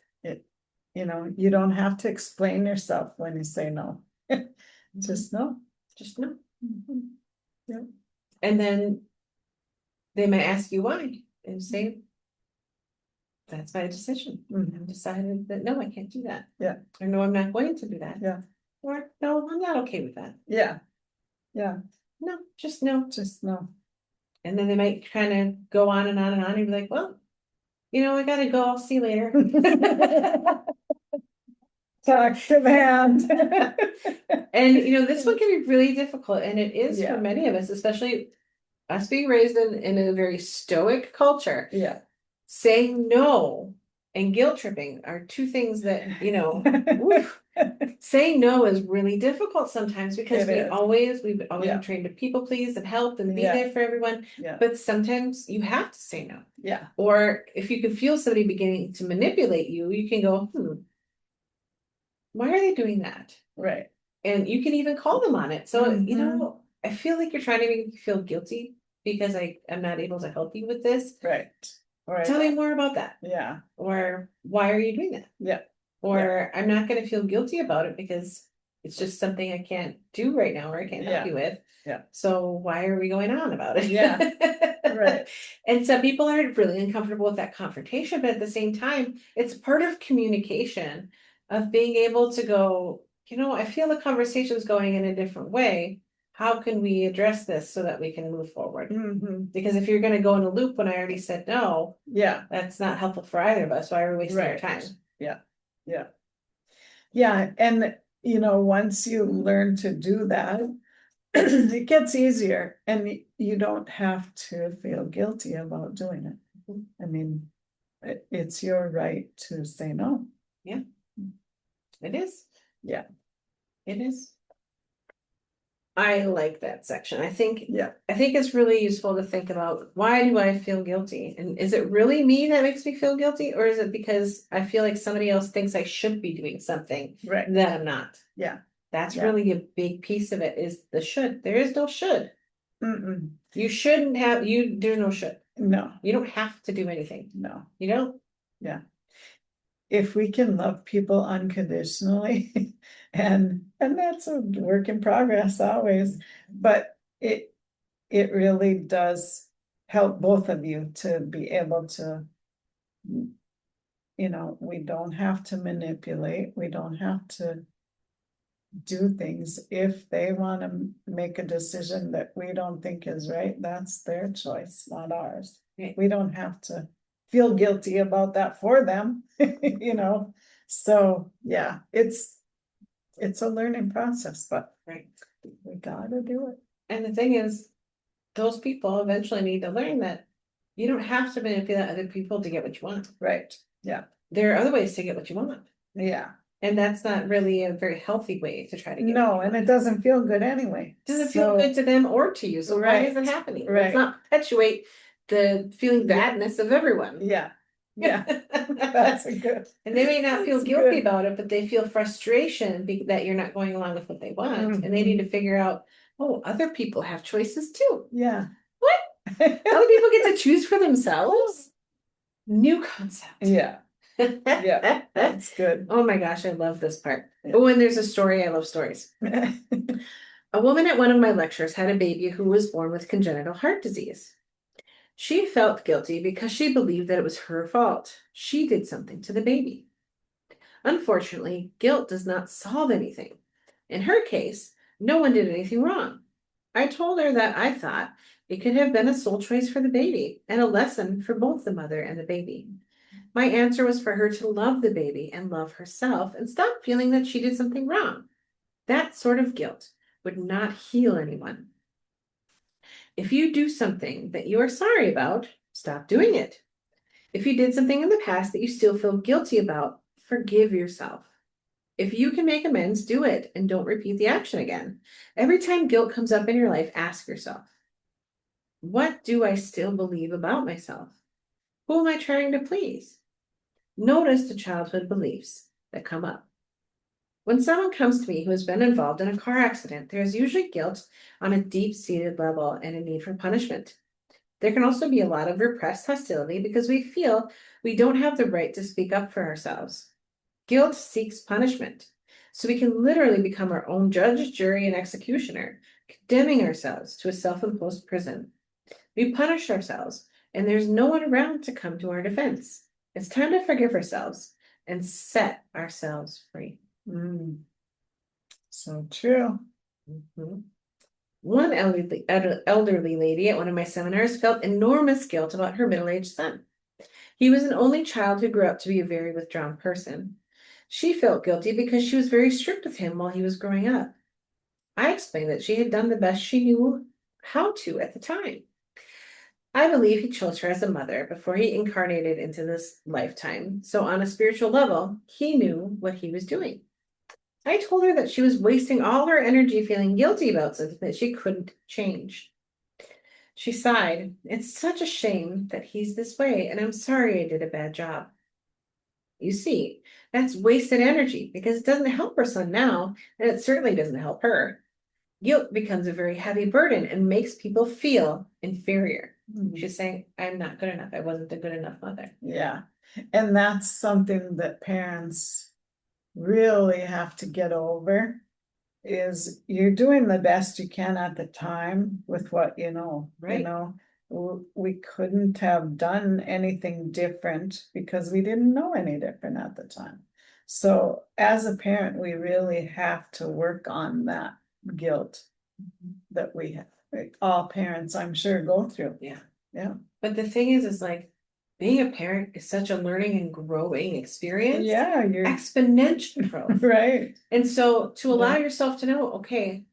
you don't have to explain yourself when you say no. Just no. Just no. Yeah. And then they might ask you why and say, that's my decision. I've decided that no, I can't do that. Yeah. Or no, I'm not going to do that. Yeah. Or no, I'm not okay with that. Yeah. Yeah. No, just no. Just no. And then they might kind of go on and on and on and be like, well, I gotta go. I'll see you later. Talk to hand. And this one can be really difficult, and it is for many of us, especially us being raised in a very stoic culture. Yeah. Saying no and guilt tripping are two things that, saying no is really difficult sometimes because we've always been trained to people please and help and be there for everyone. Yeah. But sometimes you have to say no. Yeah. Or if you can feel somebody beginning to manipulate you, you can go, why are they doing that? Right. And you can even call them on it. So, I feel like you're trying to make me feel guilty because I am not able to help you with this. Right. Right. Tell me more about that. Yeah. Or why are you doing that? Yeah. Or I'm not going to feel guilty about it because it's just something I can't do right now or I can't help you with. Yeah. So why are we going on about it? Yeah. Right. And so people are really uncomfortable with that confrontation, but at the same time, it's part of communication of being able to go, I feel the conversation is going in a different way. How can we address this so that we can move forward? Mm-hmm. Because if you're going to go in a loop when I already said no, that's not helpful for either of us. Why are we wasting our time? Yeah. Yeah. Yeah. And, once you learn to do that, it gets easier and you don't have to feel guilty about doing it. I mean, it's your right to say no. Yeah, it is. Yeah, it is. I like that section. I think yeah, it's really useful to think about, why do I feel guilty? And is it really me that makes me feel guilty? Or is it because I feel like somebody else thinks I should be doing something that I'm not? Yeah. That's really a big piece of it, is the should. There is no should. Mm-mm. You shouldn't have, there's no should. No. You don't have to do anything. No. You don't? Yeah. If we can love people unconditionally, and that's a work in progress always, but it really does help both of you to be able to, we don't have to manipulate, we don't have to do things. If they want to make a decision that we don't think is right, that's their choice, not ours. Right. We don't have to feel guilty about that for them, so yeah, it's a learning process, but we gotta do it. And the thing is, those people eventually need to learn that you don't have to manipulate other people to get what you want. Right. Yeah. There are other ways to get what you want. Yeah. And that's not really a very healthy way to try to get. No, and it doesn't feel good anyway. It doesn't feel good to them or to you. So why is it happening? Let's not perpetuate the feeling badness of everyone. Yeah. Yeah. That's a good. And they may not feel guilty about it, but they feel frustration that you're not going along with what they want. Mm-hmm. And they need to figure out, other people have choices too. Yeah. What? Other people get to choose for themselves? New concept. Yeah. Yeah, that's good. Oh my gosh, I love this part. Oh, and there's a story. I love stories. A woman at one of my lectures had a baby who was born with congenital heart disease. She felt guilty because she believed that it was her fault. She did something to the baby. Unfortunately, guilt does not solve anything. In her case, no one did anything wrong. I told her that I thought it could have been a soul choice for the baby and a lesson for both the mother and the baby. My answer was for her to love the baby and love herself and stop feeling that she did something wrong. That sort of guilt would not heal anyone. If you do something that you are sorry about, stop doing it. If you did something in the past that you still feel guilty about, forgive yourself. If you can make amends, do it and don't repeat the action again. Every time guilt comes up in your life, ask yourself, what do I still believe about myself? Who am I trying to please? Notice the childhood beliefs that come up. When someone comes to me who has been involved in a car accident, there is usually guilt on a deep-seated level and a need for punishment. There can also be a lot of repressed hostility because we feel we don't have the right to speak up for ourselves. Guilt seeks punishment, so we can literally become our own judge, jury, and executioner, condemning ourselves to a self-imposed prison. We punish ourselves, and there's no one around to come to our defense. It's time to forgive ourselves and set ourselves free. So true. Mm-hmm. One elderly lady at one of my seminars felt enormous guilt about her middle-aged son. He was an only child who grew up to be a very withdrawn person. She felt guilty because she was very strict with him while he was growing up. I explained that she had done the best she knew how to at the time. I believe he chose her as a mother before he incarnated into this lifetime, so on a spiritual level, he knew what he was doing. I told her that she was wasting all her energy feeling guilty about something that she couldn't change. She sighed. It's such a shame that he's this way, and I'm sorry I did a bad job. You see, that's wasted energy because it doesn't help her son now, and it certainly doesn't help her. guilt becomes a very heavy burden and makes people feel inferior. Mhm. She's saying, I'm not good enough. I wasn't a good enough mother. Yeah, and that's something that parents really have to get over, is you're doing the best you can at the time with what you know, Right. We couldn't have done anything different because we didn't know any different at the time. So as a parent, we really have to work on that guilt that we have, all parents, I'm sure, go through. Yeah. Yeah. But the thing is like being a parent is such a learning and growing experience. Yeah, you're Exponential growth. right. And so to allow Yeah. yourself to know, okay,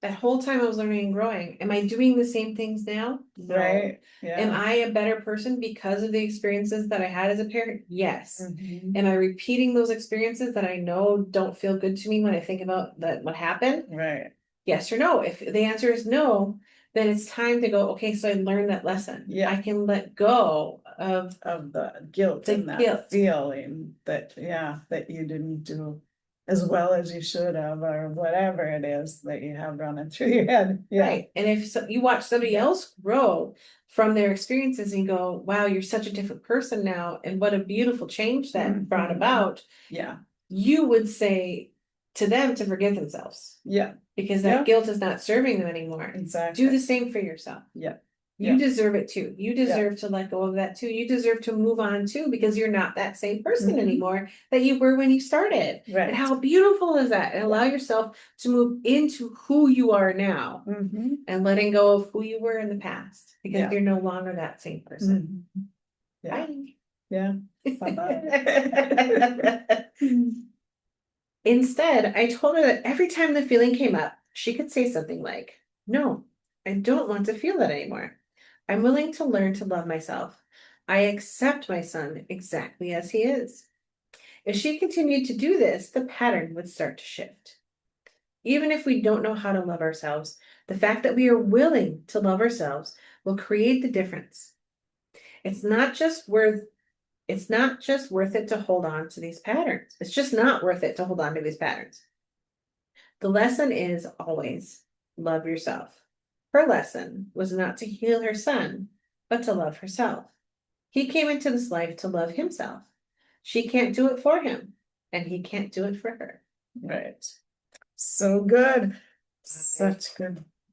that whole time I was learning and growing, am I doing the same things now? No. Right. Am Yeah. I a better person because of the experiences that I had as a parent? Yes. Mhm. Am I repeating those experiences that I know don't feel good to me when I think about that what happened? Right. Yes or no? If the answer is no, then it's time to go, okay, so I learned that lesson. Yeah. I can let go of the guilt The and that guilt. feeling that, yeah, that you didn't do as well as you should have, or whatever it is that you have running through your head. Yeah. right. And if you watch somebody Yeah. else grow from their experiences and go, wow, you're such a different person now, and what a beautiful change that brought Mhm. about, Yeah. you would say to them to forgive themselves Yeah. because that Yeah. guilt is not serving them anymore. Exactly. Do the same for yourself. Yeah. You Yeah. deserve it too. You deserve to let go of that too. You deserve to move on too, because you're not that same person Mhm. anymore that you were when you started. Right. And how beautiful is that? And allow yourself to move into who you are now Mhm. and letting go of who you were in the past because Yeah. you're no longer that same person. Mhm. Yeah. Bye. Yeah. Instead, I told her that every time the feeling came up, she could say something like, no, I don't want to feel that anymore. I'm willing to learn to love myself. I accept my son exactly as he is. If she continued to do this, the pattern would start to shift. Even if we don't know how to love ourselves, the fact that we are willing to love ourselves will create the difference. It's not just worth it to hold on to these patterns. It's just not worth it to hold on to these patterns. The lesson is always love yourself. Her lesson was not to heal her son, but to love herself. He came into this life to love himself. She can't do it for him, and he can't do it for her. Right. So good. Such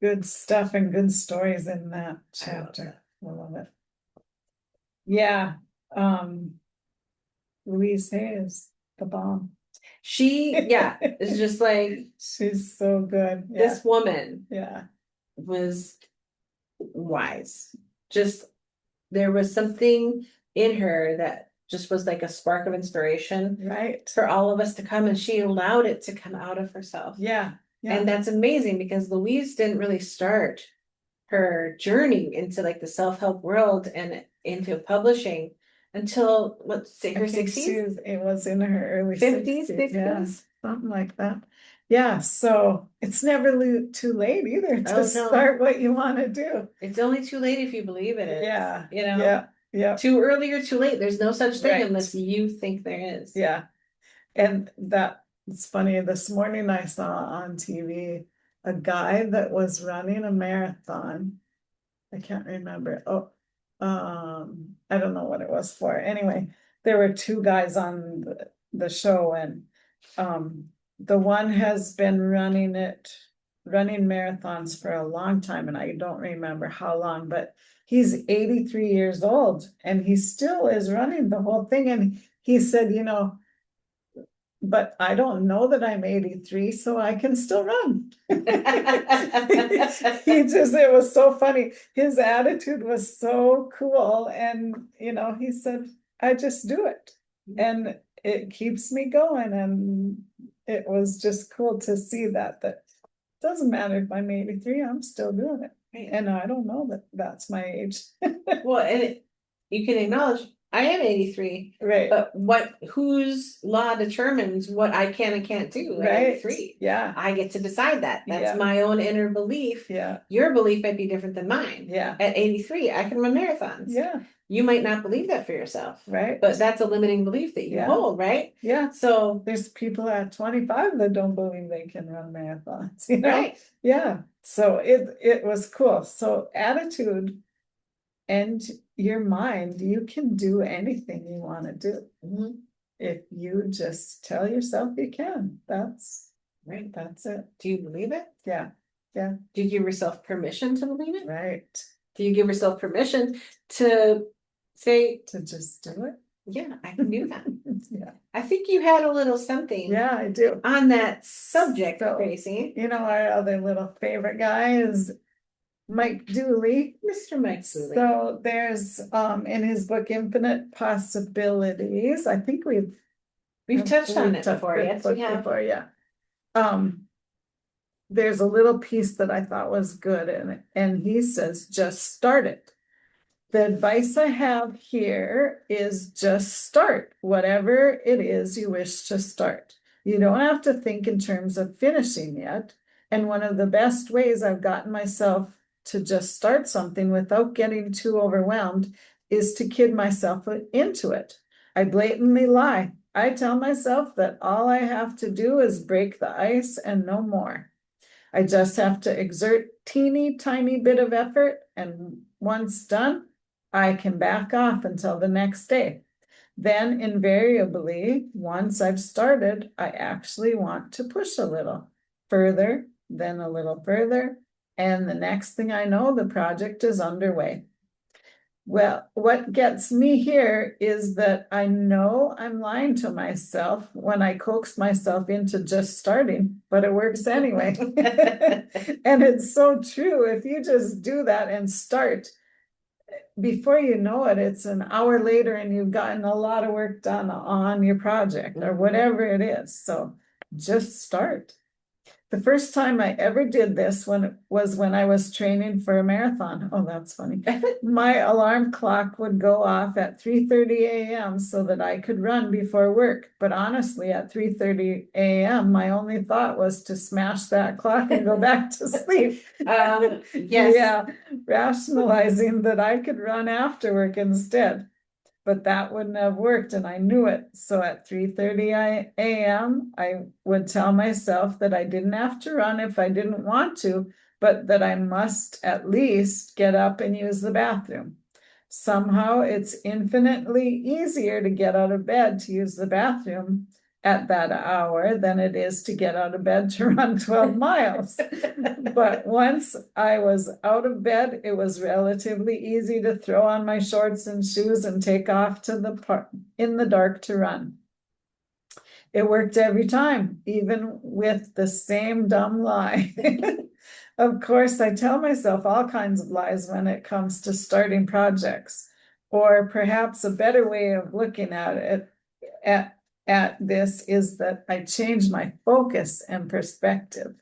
good stuff and good stories in that chapter. I love it. Yeah. Louise Hay is the bomb. She, yeah, is just like She's so good. Yeah. this woman Yeah. was wise. Just there was something in her that just was like a spark of inspiration Right. for all of us to come, and she allowed it to come out of herself. Yeah. Yeah. And that's amazing because Louise didn't really start her journey into like the self-help world and into publishing until let's say her 60s, it was in her early 50s, 60s. Yeah. 60s. Something like that. Yeah. So it's never too late either to Oh, no. start what you want to do. It's only too late if you believe it is. Yeah. You know? Yeah. Yeah. Too early or too late. There's no such thing Right. unless you think there is. Yeah. And it's funny, this morning I saw on TV a guy that was running a marathon. I can't remember. Oh, I don't know what it was for. Anyway, there were two guys on the show, and the one has been running marathons for a long time, and I don't remember how long, but he's 83 years old and he still is running the whole thing. And he said, but I don't know that I'm 83, so I can still run. It was so funny. His attitude was so cool. And, he said, I just do it. And it keeps me going. And it was just cool to see that doesn't matter if I'm 83, I'm still doing it. Right. And I don't know that that's my age. Well, and you can acknowledge I am 83. Right. But whose law determines what I can and can't do at Right. 83? Yeah. I get to decide that. That's Yeah. my own inner belief. Yeah. Your belief might be different than mine. Yeah. At 83, I can run marathons. Yeah. You might not believe that for yourself. Right. But that's a limiting belief that you Yeah. hold, right? Yeah. So There's people at 25 that don't believe they can run marathons, you know? right. Yeah. So it was cool. So attitude and your mind, you can do anything you want to do. Mhm. If you just tell yourself you can. That's Right. That's it. Do you believe it? Yeah. Yeah. Do you give yourself permission to believe it? Right. Do you give yourself permission to say, To just do it. yeah, I can do that? Yeah. I think you had a little something Yeah, I do. on that subject, So, Gracie. You know, our other little favorite guy is Mike Dooley. Mr. Mike Dooley. So there's in his book Infinite Possibilities, I think we've touched on it touched before. this Yes, book we have. before, yeah. There's a little piece that I thought was good in it, and he says, just start it. The advice I have here is just start whatever it is you wish to start. You don't have to think in terms of finishing yet. And one of the best ways I've gotten myself to just start something without getting too overwhelmed is to kid myself into it. I blatantly lie. I tell myself that all I have to do is break the ice and no more. I just have to exert teeny tiny bit of effort, and once done, I can back off until the next day. Then invariably, once I've started, I actually want to push a little further, then a little further, and the next thing I know, the project is underway. Well, what gets me here is that I know I'm lying to myself when I coax myself into just starting, but it works anyway. And it's so true. If you just do that and start, before you know it, it's an hour later and you've gotten a lot of work done on your project or whatever it is. So just start. The first time I ever did this was when I was training for a marathon. Oh, that's funny. My alarm clock would go off at 3:30 a.m. so that I could run before work. But honestly, at 3:30 a.m., my only thought was to smash that clock and go back to sleep. Yes. Yeah, rationalizing that I could run after work instead. But that wouldn't have worked, and I knew it. So at 3:30 a.m., I would tell myself that I didn't have to run if I didn't want to, but that I must at least get up and use the bathroom. Somehow it's infinitely easier to get out of bed to use the bathroom at that hour than it is to get out of bed to run 12 miles. But once I was out of bed, it was relatively easy to throw on my shorts and shoes and take off to the park in the dark to run. It worked every time, even with the same dumb lie. Of course, I tell myself all kinds of lies when it comes to starting projects, or perhaps a better way of looking at it at this is that I changed my focus and perspective,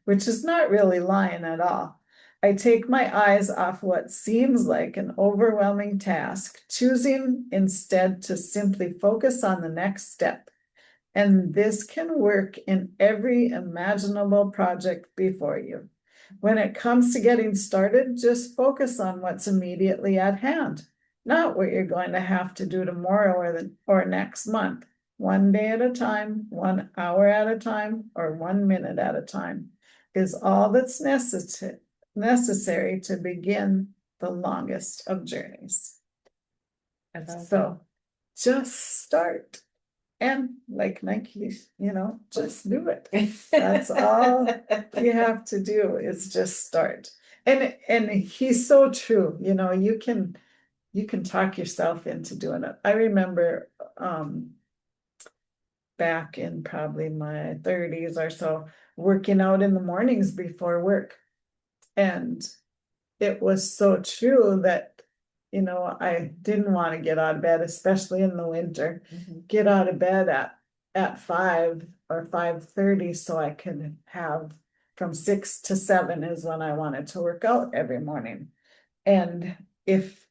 which is not really lying at all. I take my eyes off what seems like an overwhelming task, choosing instead to simply focus on the next step. And this can work in every imaginable project before you. When it comes to getting started, just focus on what's immediately at hand, not what you're going to have to do tomorrow or next month. One day at a time, 1 hour at a time, or 1 minute at a time is all that's necessary to begin the longest of journeys. So just start. And like Nike, just do it. That's all you have to do is just start. And he's so true. You can talk yourself into doing it. I remember back in probably my 30s or so, working out in the mornings before work. And it was so true that I didn't want to get out of bed, especially in the winter. Get out of bed at 5 or 5:30 so I could have from 6 to 7 is when I wanted to work out every morning. And if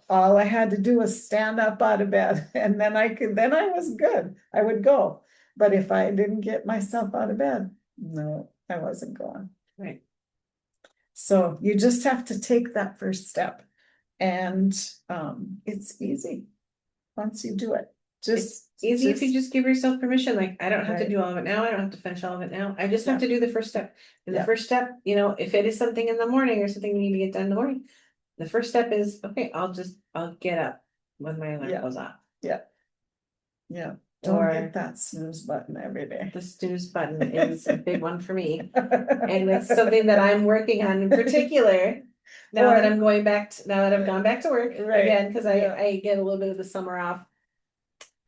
all I had to do was stand up out of bed and then I was good. I would go. But if I didn't get myself out of bed, no, I wasn't going. Right. So you just have to take that first step. And it's easy once you do it. It's easy if you just give yourself permission. Like, I don't have to Right. do all of it now. I don't have to finish all of it now. I just have Yeah. to do the first step. And Yeah. the first step, if it is something in the morning or something you need to get done in the morning, the first step is, okay, I'll get up when my alarm Yeah. goes off. Yeah. Don't Or hit that snooze button every day. the snooze button is a big one for me. And it's something that I'm working on in particular. Now that I'm going back now that I've gone back to work Right. again, because Yeah. I get a little bit of the summer off.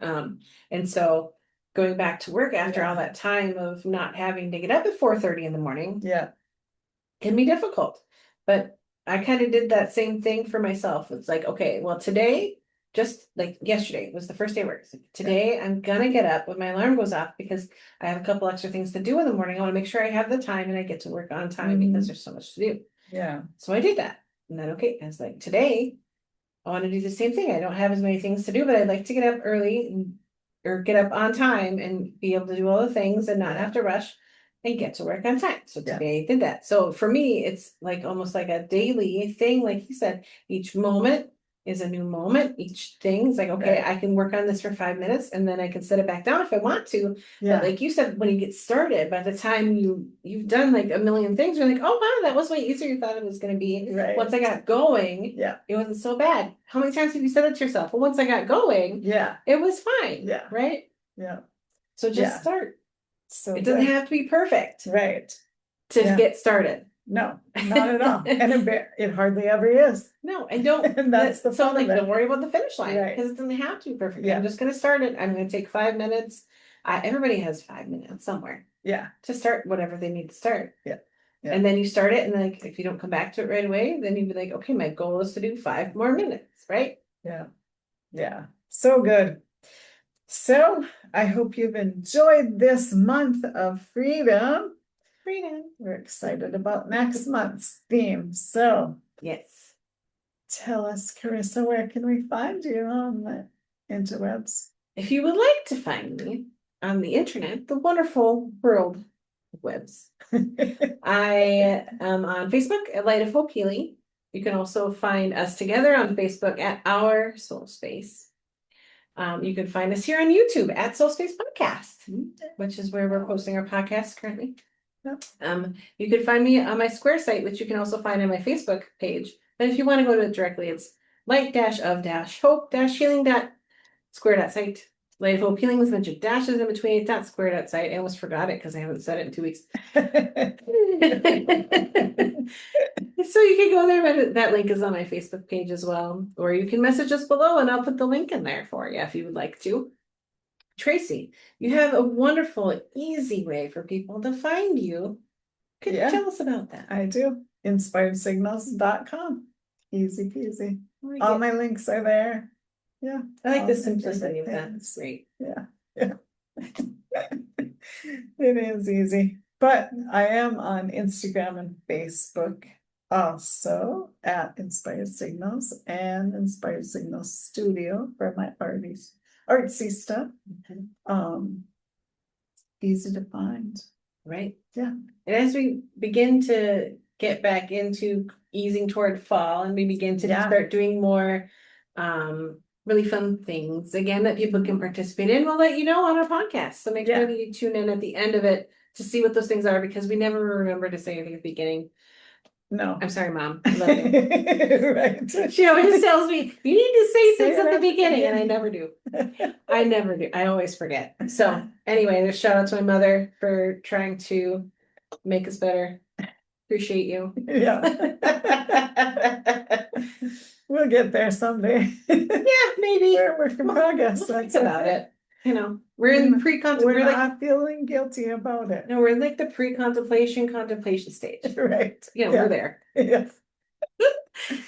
And so going back to work after all that time of not having to get up at 4:30 in the morning Yeah. can be difficult. But I kind of did that same thing for myself. It's like, okay, well, today, just like yesterday was the first day of work. So today I'm gonna get up when my alarm goes off because I have a couple extra things to do in the morning. I want to make sure I have the time and I get to work on time because there's so much to do. Yeah. So I did that. And then, okay, I was like, today I want to do the same thing. I don't have as many things to do, but I'd like to get up early or get up on time and be able to do all the things and not have to rush and get to work on time. So today I did that. So for me, it's like almost like a daily thing. Like you said, each moment is a new moment. Each thing's like, okay, Right. I can work on this for 5 minutes and then I can set it back down if I want to. Yeah. But like you said, when you get started, by the time you've done like a million things, you're like, oh wow, that was way easier than you thought it was going to be. Right. Once I got going, Yeah. it wasn't so bad. How many times have you said it to yourself? Well, once I got going, Yeah. it was fine. Yeah. Right. Yeah. So just start. So it doesn't have to be perfect. Right. To get started. No, not at all. And it hardly ever is. No, and don't. And that's the so fun like of it. don't worry about the finish line Right. because it doesn't have to be perfect. Yeah. I'm just gonna start it. I'm gonna take 5 minutes. Everybody has 5 minutes somewhere. Yeah. To start whatever they need to start. Yeah. Yeah. And then you start it, and like if you don't come back to it right away, then you'd be like, okay, my goal is to do 5 more minutes, right? Yeah. Yeah. So good. So I hope you've enjoyed this month of freedom. We're excited about next month's theme. So yes. Tell us, Carissa, where can we find you on the interwebs? If you would like to find me on the internet, the wonderful world of webs, I am on Facebook at Light of Hope Healing. You can also find us together on Facebook at Our Soul Space. You can find us here on YouTube at SoulSpace Podcast, which is where we're posting our podcast currently. Yep. You can find me on my Square site, which you can also find on my Facebook page. But if you want to go to it directly, it's light-of-hope-healing.square.site. Light of Hope Healing with a bunch of dashes in between .square.site. I almost forgot it because I haven't said it in 2 weeks. So you can go there, but that link is on my Facebook page as well. Or you can message us below and I'll put the link in there for you if you would like to. Tracy, you have a wonderful, easy way for people to find you. Could you tell us about that? I do. InspiredSignals.com. Easy peasy. All my links are there. Yeah. I like the simplicity of that. It's great. Yeah. Yeah. It is easy. But I am on Instagram and Facebook also at Inspired Signals and Inspired Signals Studio for my artsy stuff. Easy to find. Right. Yeah. And as we begin to get back into easing toward fall and we begin to start doing more really fun things again that people can participate in, we'll let you know on our podcast. So make sure that you tune in at the end of it to see what those things are, because we never remember to say anything at the beginning. No. I'm sorry, Mom. I love you. Right. She always tells me, you need to say things at the beginning, and I never do. I never do. I always forget. So anyway, just shout out to my mother for trying to make us better. Appreciate you. Yeah. We'll get there someday. Yeah, maybe. We're work in progress. We'll think about it. You know, we're in We're not feeling guilty about it. No, we're in like the contemplation stage. Right. You know, we're there. Yeah.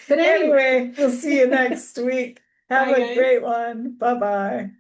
But anyway, we'll see you next week. Have Bye, a guys. great one. Bye-bye.